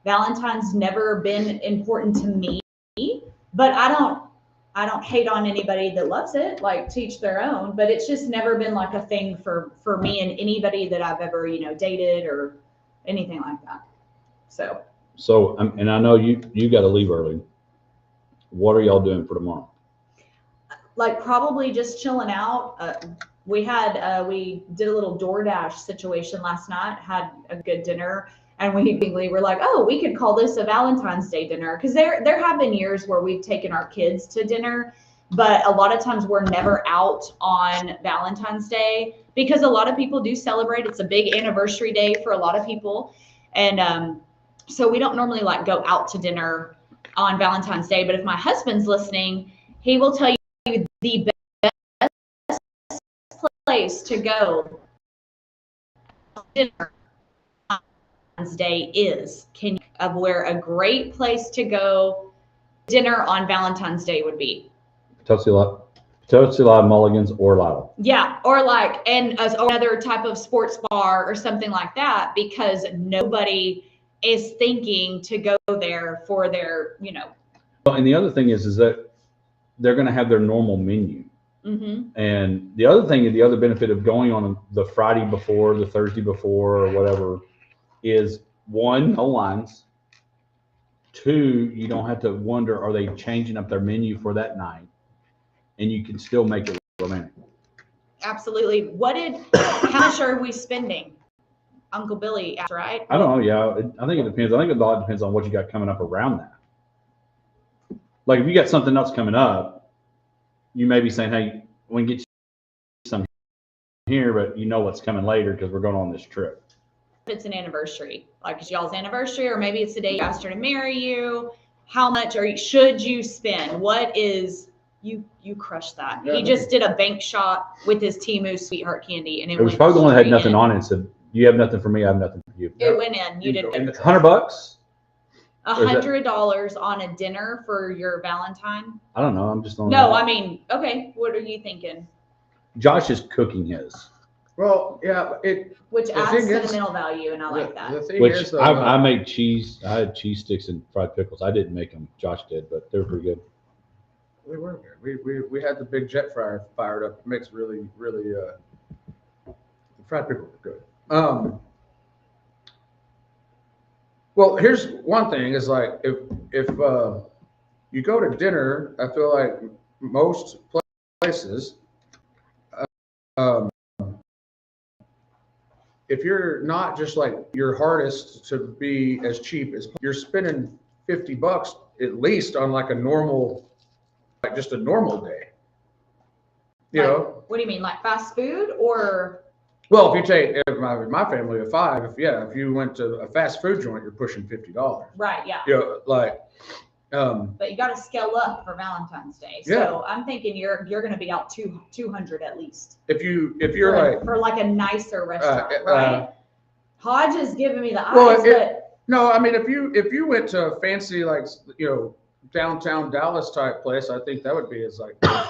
Valentine's never been important to me, but I don't hate on anybody that loves it, like to each their own, but it's just never been like a thing for me and anybody that I've ever, you know, dated or anything like that. So, and I know you got to leave early. What are y'all doing for tomorrow? like probably just chilling out. We did a little DoorDash situation last night, had a good dinner, and we were like, oh, we could call this a Valentine's Day dinner, because there have been years where we've taken our kids to dinner, but a lot of times we're never out on Valentine's Day because a lot of people do celebrate. It's a big anniversary day for a lot of people, and so we don't normally like go out to dinner on Valentine's Day. But if my husband's listening, he will tell you the best place to go dinner on Valentine's Day is. Of where a great place to go dinner on Valentine's Day would be? Tootsie Live, Mulligan's, or Lotto. Yeah, or like or another type of sports bar or something like that, because nobody is thinking to go there for their, you know. And the other thing is that they're going to have their normal menu. Mm-hmm. And the other benefit of going on the Friday before, the Thursday before, or whatever, is one, no lines. Two, you don't have to wonder, are they changing up their menu for that night? And you can still make it romantic. Absolutely. How much are we spending? Uncle Billy, right? I don't know. Yeah, I think it depends. I think a lot depends on what you got coming up around that. Like if you got something else coming up, you may be saying, hey, we can get you some here, but you know what's coming later because we're going on this trip. If it's an anniversary, like it's y'all's anniversary, or maybe it's the day you asked her to marry you, how much should you spend? What is, you crushed that. Yeah, he just did a bank shot with his Temu sweetheart candy, and It was probably the one that had nothing on it and said, you have nothing for me, I have nothing for you. It went in. You did $100? $100 on a dinner for your Valentine? I don't know. I'm just on. No, I mean, okay. What are you thinking? Josh is cooking his. Well, yeah, which adds sentimental value, and I like that. The thing Which is, I made cheese. I had cheese sticks and fried pickles. I didn't make them. Josh did, but they were pretty good. They were good. We had the big jet fryer fired up. It makes really the fried pickles were good. Well, here's one thing: is like if you go to dinner, I feel like most places, if you're not just like your hardest to be as cheap as you're spending $50 at least on like a normal, like just a normal day. You know? What do you mean, like fast food or? Well, if you take my family of five, if you went to a fast food joint, you're pushing $50. Right. Yeah. You know, like. But you got to scale up for Valentine's Day. So Yeah. I'm thinking you're going to be out 200 at least. If you're for like a nicer restaurant, uh, right? Hodge is giving me the eyes, well, but no, I mean if you went to a fancy like downtown Dallas type place, I think that would be as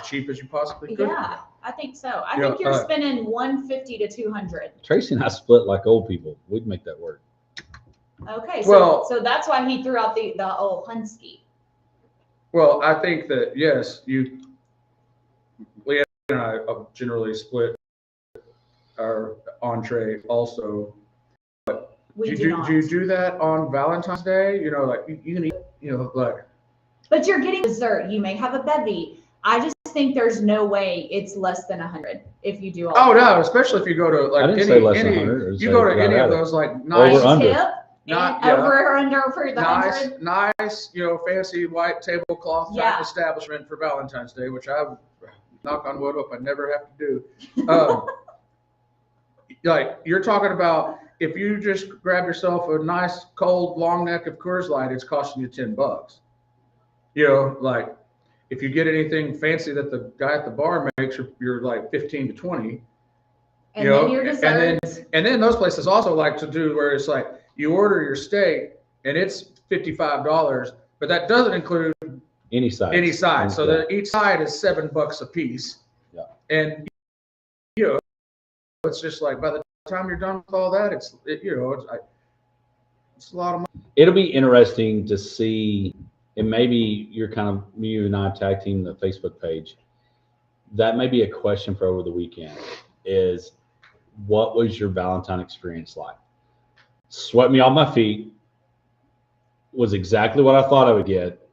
cheap as you possibly could. yeah, I think so. I think you're spending 150 to 200. Tracy and I split like old people. We'd make that work. Okay, Well- so that's why he threw out the old Hunsky. Well, I think that yes, Leanne and I generally split our entree also. We Do do you not. do you do that on Valentine's Day? You know, like you can eat, like. But you're getting dessert. You may have a bevy. I just think there's no way it's less than 100 if you do all. Oh that. no, especially if you go to I like didn't say less than 100. I you said go to right any at of it. those like Over nice, under. Tip Not- and over or under for the 100. nice, fancy white tablecloth type Yeah. establishment for Valentine's Day, which I knock on wood, hope I never have to do. Like you're talking about, if you just grab yourself a nice cold long neck of Coors Light, it's costing you $10. You know, like if you get anything fancy that the guy at the bar makes, you're like 15 to 20. And then your desserts. And then those places also like to do where it's like you order your steak and it's $55, but that doesn't include Any side. any side. So that each side is $7 a piece. Yeah. And it's just like by the time you're done with all that, it's a lot of money. It'll be interesting to see, and maybe you and I tag team the Facebook page. That may be a question for over the weekend is, what was your Valentine experience like? Swept me off my feet, was exactly what I thought I would get.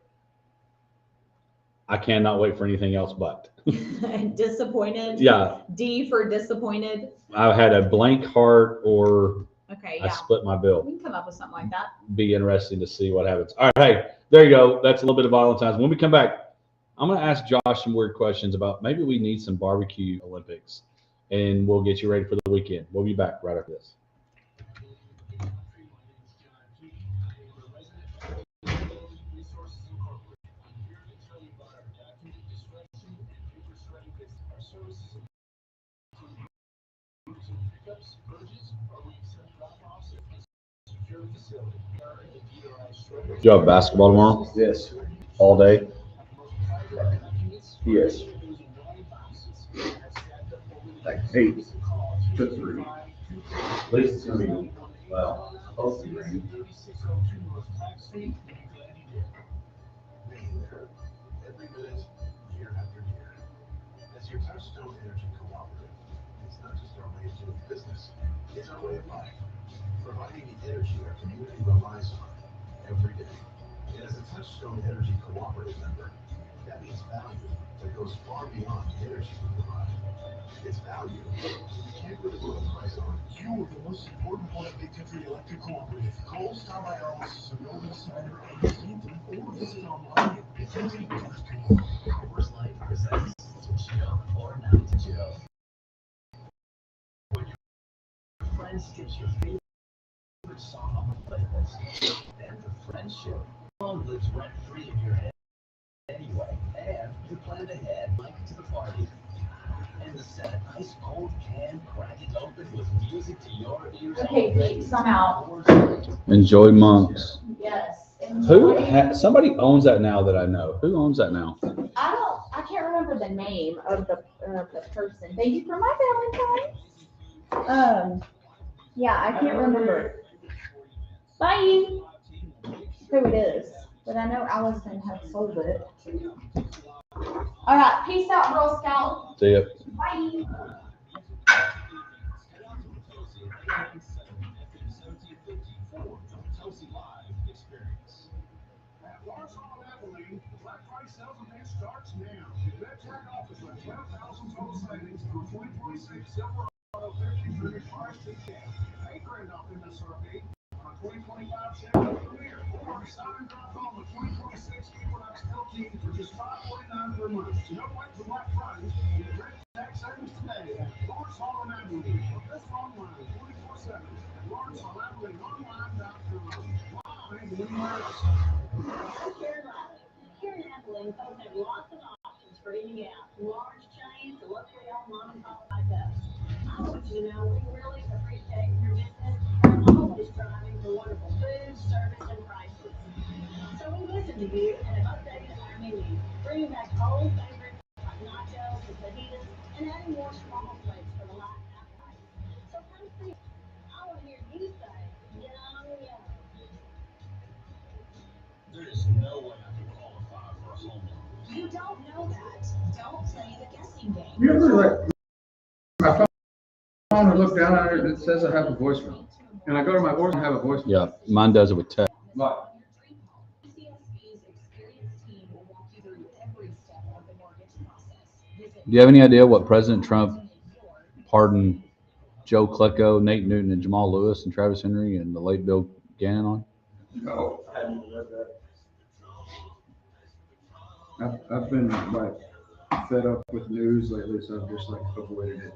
I cannot wait for anything else but. Disappointed? Yeah. D for disappointed? I had a blank heart or okay, I split my bill. We can come up with something like that. Be interesting to see what happens. All right, hey, there you go. That's a little bit of Valentine's. When we come back, I'm going to ask Josh some weird questions about maybe we need some barbecue Olympics, and we'll get you ready for the weekend. We'll be back right after this. Do you have basketball tomorrow? Yes. All day? Yes. Like 8 to 3. At least it's going to be, well, hopefully rain. Every minute, year after year. As your Touchstone Energy Cooperative, it's not just our way of doing business, it's our way of life. Providing the energy our community relies on every day. And as a Touchstone Energy Cooperative member, that means value that goes far beyond the energy we provide. It's value we can't really put a price on. You are the most important part of Big Country Electric Cooperative. Call, stop by our offices in Melville, Snyder, and Stanton, or visit online at bigcountry.com. Coors Light presents Joe or Not Joe. When your friends get your favorite song on the playlist, then the friendship song lives rent free in your head anyway, and you plan ahead like to the party. And the set ice cold can, crack it open with music to your ears. Okay, thanks. I'm out. Enjoy Monks. Yes. Somebody owns that now that I know. Who owns that now? I can't remember the name of the person. Thank you for my Valentine's. Yeah, I can't remember. Bye. Who it is, but I know Allison has sold it. All right, peace out, Girl Scout. See ya. Bye. At Lawrence Hall Abilene, the Black Friday sales event starts now. Medtech offers like 12,000 total savings on 2026 Silverado 1500 RST cab. $8,000 off MSRP on a 2025 Chevy Premier. Or sign and drop home a 2026 Equinox LT for just $549 per month. No wait for Black Friday. Get Medtech savings today at Lawrence Hall and Abilene. Or visit online 24/7 at LawrenceHallAbileneOnline.com. Live anywhere else. Here in Abilene, folks have lots of options for eating out. Large chains to locally owned mom and pop like us. I want you to know we really appreciate your business and are always striving for wonderful food, service, and prices. So we listen to you and have updated our menu, bringing back old favorites like nachos and fajitas, and adding more small plates for the light appetizers. So come see us. I want to hear you say, yum, yum. There is no way I can qualify for a home loan. You don't know that. Don't play the guessing game. You ever my phone and look down at it and it says I have a voicemail. And I go to my voice and have a voicemail. Yeah, mine does it with text. But CSB's experienced team will walk you through every step of the mortgage process. Do you have any idea what President Trump pardoned Joe Klecko, Nate Newton, and Jamal Lewis, and Travis Henry, and the late Bill Gannon on? no, I haven't read that. I've been like fed up with news lately, so I've just like avoided it.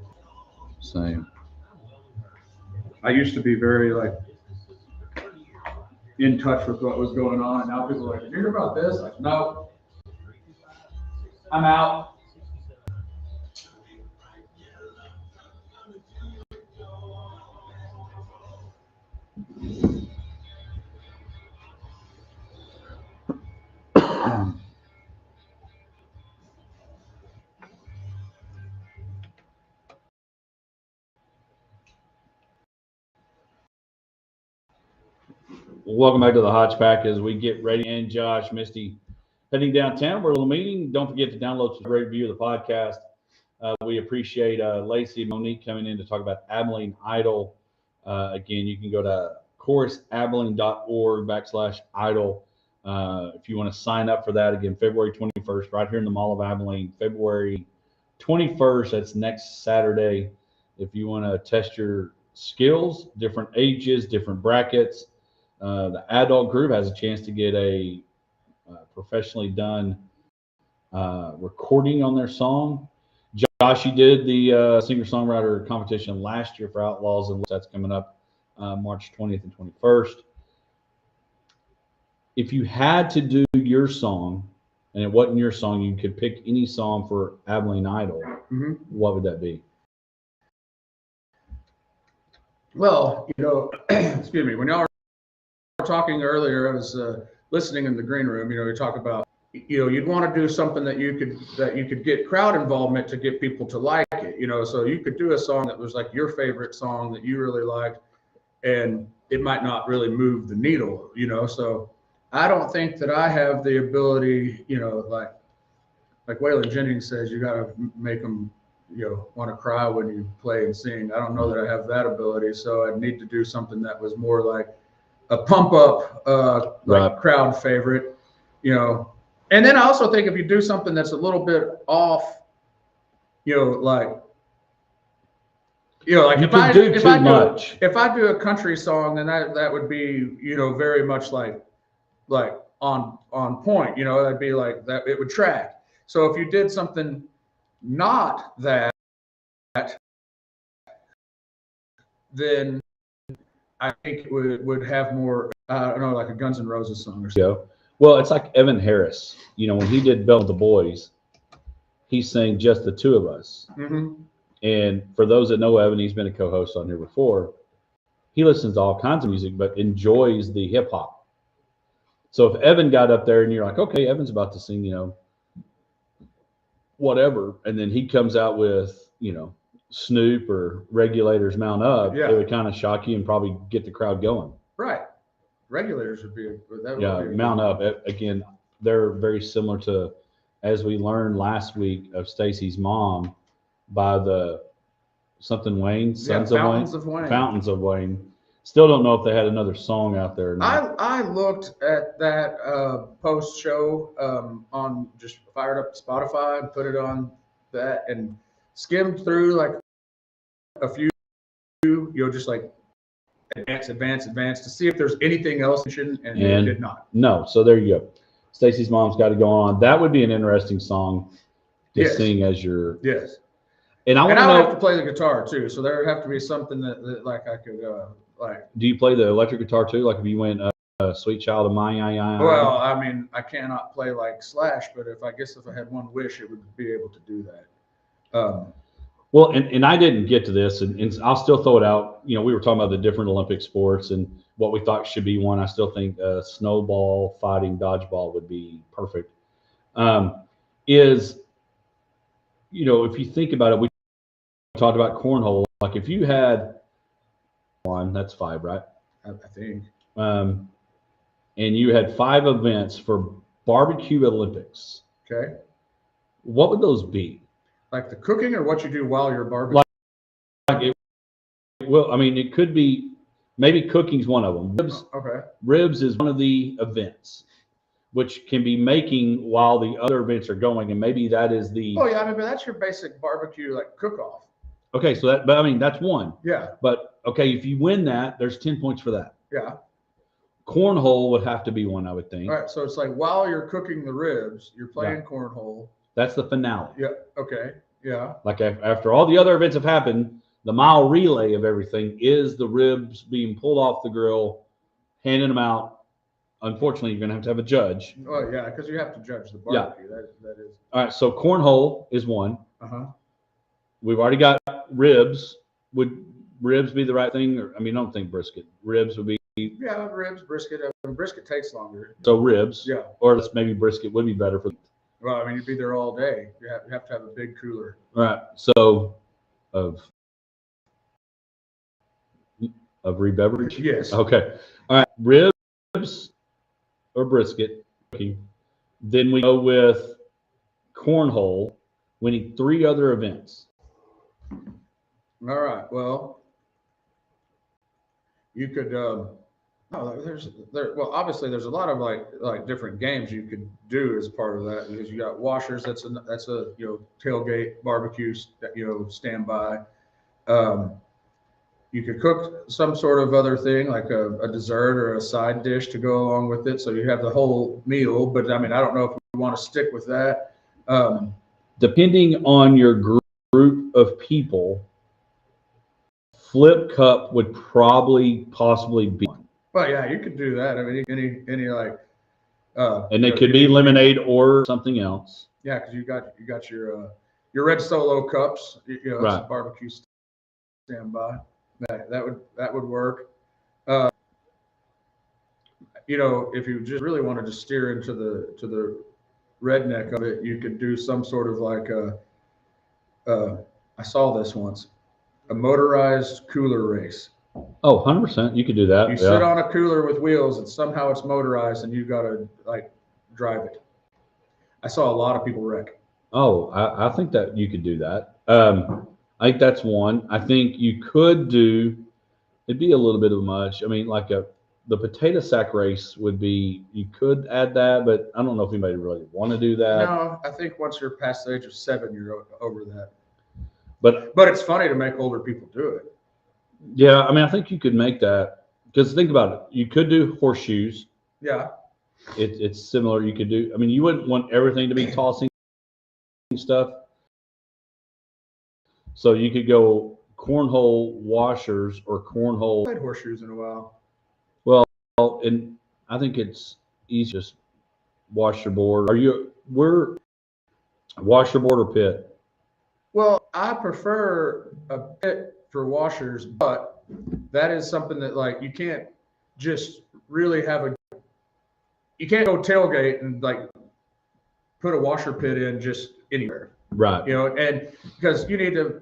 Same. I used to be very like in touch with what was going on, and now people are like, "Did you hear about this?" Like, no, I'm out. Welcome back to the Hodgepodge as we get ready. And Josh, Misty, heading downtown for a little meeting. Don't forget to download some great review of the podcast. We appreciate Lacey and Monique coming in to talk about Abilene Idol. Again, you can go to chorusabilene.org/idol if you want to sign up for that. Again, February 21st, right here in the Mall of Abilene. February 21st, that's next Saturday. If you want to test your skills, different ages, different brackets. The adult group has a chance to get a professionally done recording on their song. Josh, you did the singer-songwriter competition last year for Outlaws, and that's coming up March 20th and 21st. If you had to do your song, and it wasn't your song, you could pick any song for Abilene Idol, what would that be? Well, excuse me, when y'all were talking earlier, I was listening in the green room. We talk about, you'd want to do something that you could get crowd involvement to get people to like it. So you could do a song that was like your favorite song that you really liked, and it might not really move the needle. So I don't think that I have the ability. Like Waylon Jennings says, you got to make them want to cry when you play and sing. I don't know that I have that ability, so I'd need to do something that was more like a pump up Right. crowd favorite, and then I also think if you do something that's a little bit off, like if I do a country song, then that would be very much like on point, that'd be like that, it would track. So if you did something not that, then I think it would have more, I don't know, like a Guns N' Roses song or something. Well, it's like Evan Harris. When he did Bell with the Boys, he sang Just the Two of Us. Mm-hmm. And for those that know Evan, he's been a co-host on here before. He listens to all kinds of music, but enjoys the hip hop. So if Evan got up there and you're like, okay, Evan's about to sing, whatever, and then he comes out with, Snoop or Regulators Mount Up, Yeah. it would kind of shock you and probably get the crowd going. Right. Regulators would be Mount Up, again, they're very similar to, as we learned last week, of Stacy's mom by the something Wayne, Sons of Wayne. Fountains of Wayne. Still don't know if they had another song out there or not. I looked at that post show on, just fired up Spotify and put it on that and skimmed through like a few, just like advance to see if there's anything else, and it did not. No, so there you go. Stacy's mom's got to go on. That would be an interesting song to sing as your. Yes. And I would have to play the guitar too, so there would have to be something that like I could like. Do you play the electric guitar too? Like if you went "Sweet Child of Mine"? Well, I mean, I cannot play like Slash, but if I had one wish, it would be able to do that. Well, and I didn't get to this, and I'll still throw it out. We were talking about the different Olympic sports and what we thought should be one. I still think snowball fighting, dodgeball would be perfect. If you think about it, we talked about cornhole. Like if you had one, that's 5, right? I think. And you had 5 events for barbecue Olympics. Okay. What would those be? Like the cooking, or what you do while you're barbecuing? It could be, maybe cooking's one of them. Ribs is one of the events, which can be making while the other events are going, and maybe that is the. Oh yeah, but that's your basic barbecue like cook-off. Okay, so that's one. Yeah. But okay, if you win that, there's 10 points for that. Yeah. Cornhole would have to be one, I would think. All right, so it's like while you're cooking the ribs, you're playing cornhole. That's the finale. Yeah. Okay. Yeah. Like after all the other events have happened, the mile relay of everything is the ribs being pulled off the grill, handing them out. Unfortunately, you're going to have a judge. Oh yeah, because you have to judge the barbecue. Yeah. That is. All right. So cornhole is one. We've already got ribs. Would ribs be the right thing? Or I don't think brisket. Ribs would be. Yeah, ribs, brisket. Brisket takes longer. So ribs. Yeah. Or maybe brisket would be better for. Well, you'd be there all day. You have to have a big cooler. All right. So of re-beverage? Yes. Okay. All right. Ribs or brisket. Then we go with cornhole. We need 3 other events. All right. Well, you could. Well, obviously there's a lot of like different games you could do as part of that, because you got washers. That's a tailgate barbecue standby. You could cook some sort of other thing like a dessert or a side dish to go along with it, so you have the whole meal. But I mean, I don't know if we want to stick with that. Depending on your group of people, flip cup would possibly be one. Well, yeah, you could do that. I mean, any like. And it could be lemonade or something else. Yeah, because you got your red Solo cups. Right. It's a barbecue standby. That would work. If you just really wanted to steer into the redneck of it, you could do some sort of like I saw this once, a motorized cooler race. Oh, 100%. You could do that. You sit on a cooler with wheels, and somehow it's motorized, and you got to like drive it. I saw a lot of people wreck. Oh, I think that you could do that. I think that's one. I think you could do. It'd be a little bit of much. I mean, like the potato sack race would be. You could add that, but I don't know if anybody really want to do that. No, I think once you're past the age of 7, you're over that. But it's funny to make older people do it. Yeah, I mean, I think you could make that, because think about it. You could do horseshoes. Yeah. It's similar. You could do. I mean, you wouldn't want everything to be tossing stuff. So you could go cornhole washers or cornhole. I played horseshoes in a while. Well, and I think it's easy. Just wash your board. We're wash your board or pit? Well, I prefer a pit for washers, but that is something that like you can't just really you can't go tailgate and like put a washer pit in just anywhere. Right. And because you need to,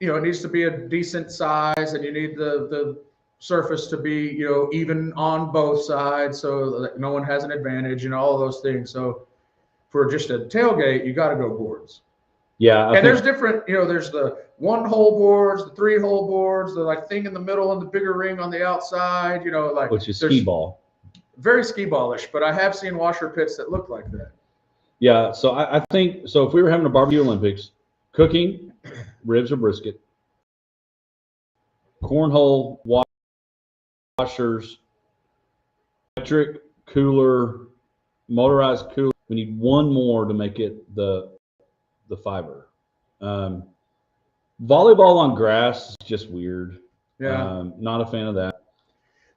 it needs to be a decent size, and you need the surface to be, even on both sides, so that no one has an advantage, and all of those things. So for just a tailgate, you got to go boards. Yeah. And there's different, there's the 1-hole boards, the 3-hole boards, the like thing in the middle and the bigger ring on the outside, like which is skee ball. Very skee ballish, but I have seen washer pits that look like that. Yeah. So I think, so if we were having a barbecue Olympics, cooking, ribs or brisket, cornhole washers, electric cooler, motorized cooler. We need one more to make it the fiber. Volleyball on grass is just weird. Yeah. Not a fan of that.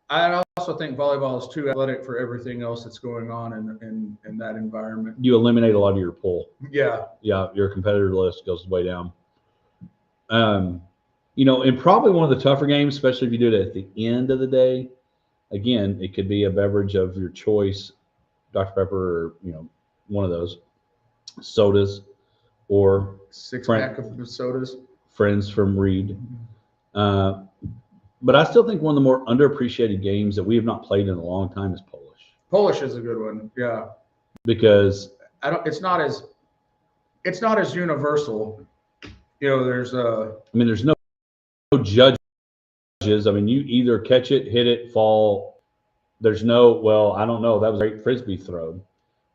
I also think volleyball is too athletic for everything else that's going on in that environment. You eliminate a lot of your pull. Yeah. Yeah, your competitor list goes way down. And probably one of the tougher games, especially if you do it at the end of the day. Again, it could be a beverage of your choice, Dr. Pepper, or one of those sodas, or 6-pack of sodas. Friends from Reed. But I still think one of the more underappreciated games that we have not played in a long time is Polish. Polish is a good one, yeah. Because it's not as universal. There's there's no judges. I mean, you either catch it, hit it, fall. There's no, I don't know. That was a great frisbee throw.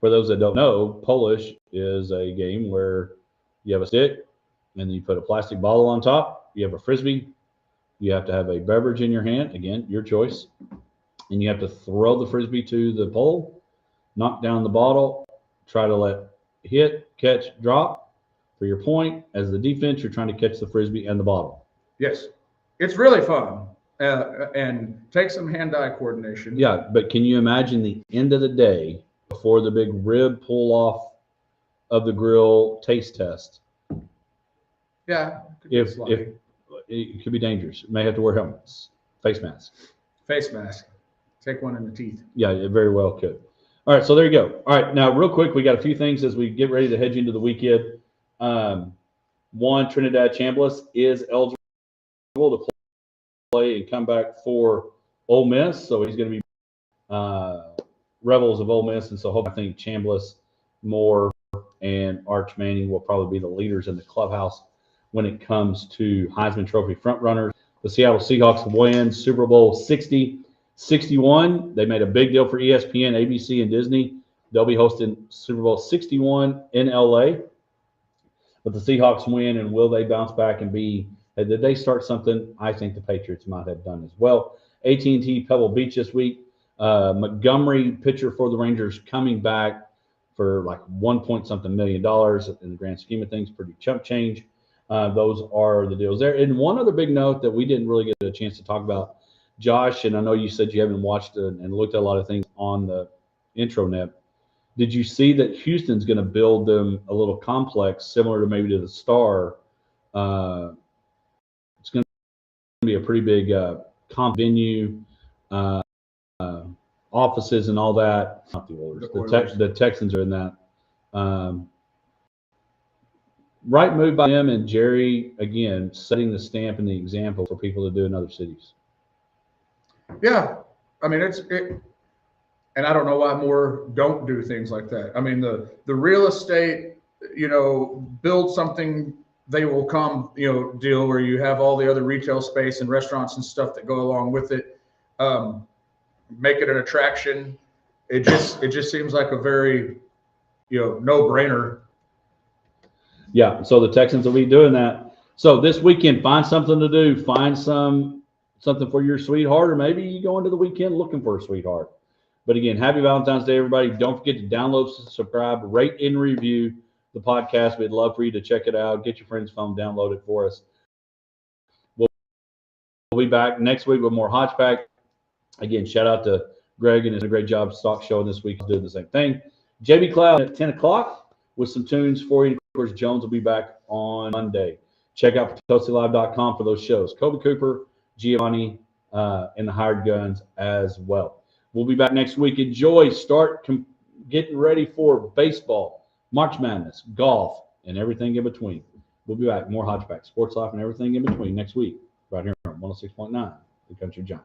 For those that don't know, Polish is a game where you have a stick and you put a plastic bottle on top. You have a frisbee. You have to have a beverage in your hand. Again, your choice. And you have to throw the frisbee to the pole, knock down the bottle, try to hit, catch, drop for your point. As the defense, you're trying to catch the frisbee and the bottle. Yes. It's really fun, and takes some hand-eye coordination. Yeah, but can you imagine the end of the day before the big rib pull off of the grill taste test? Yeah. If it could be dangerous. You may have to wear helmets, face masks. Face mask. Take one in the teeth. Yeah, it very well could. All right, so there you go. All right, now real quick, we got a few things as we get ready to hedge into the weekend. One, Trinidad Chambliss is eligible to play and come back for Ole Miss. So he's going to be Rebels of Ole Miss. And so I think Chambliss, Moore, and Arch Manning will probably be the leaders in the clubhouse when it comes to Heisman Trophy frontrunners. The Seattle Seahawks win Super Bowl 60-61. They made a big deal for ESPN, ABC, and Disney. They'll be hosting Super Bowl 61 in LA. But the Seahawks win, and will they bounce back and did they start something? I think the Patriots might have done as well. AT&T Pebble Beach this week. Montgomery, pitcher for the Rangers, coming back for like $1 million in the grand scheme of things. Pretty chump change. Those are the deals there. And one other big note that we didn't really get a chance to talk about, Josh, and I know you said you haven't watched it and looked at a lot of things on the intranet. Did you see that Houston's going to build them a little complex similar to maybe to the Star? It's going to be a pretty big comp venue, offices and all that. Not the Oilers. The Texans are in that. Right move by them, and Jerry, again, setting the stamp and the example for people to do in other cities. Yeah. I mean, and I don't know why more don't do things like that. I mean, the real estate, build something, they will come, deal where you have all the other retail space and restaurants and stuff that go along with it. Make it an attraction. It just seems like a very, no-brainer. Yeah, so the Texans will be doing that. So this weekend, find something to do. Find something for your sweetheart, or maybe you go into the weekend looking for a sweetheart. But again, happy Valentine's Day, everybody. Don't forget to download, subscribe, rate, and review the podcast. We'd love for you to check it out. Get your friend's phone, download it for us. We'll be back next week with more Hodgepack. Again, shout out to Greg and his great job stock showing this week. Doing the same thing. JB Cloud at 10 o'clock with some tunes for you. Of course, Jones will be back on Monday. Check out PotosiLive.com for those shows. Kobe Cooper, Giovanni, and the Hired Guns as well. We'll be back next week. Enjoy. Start getting ready for baseball, March Madness, golf, and everything in between. We'll be back. More Hodgepack, Sports Life, and everything in between next week right here on 106.9, The Country Giant.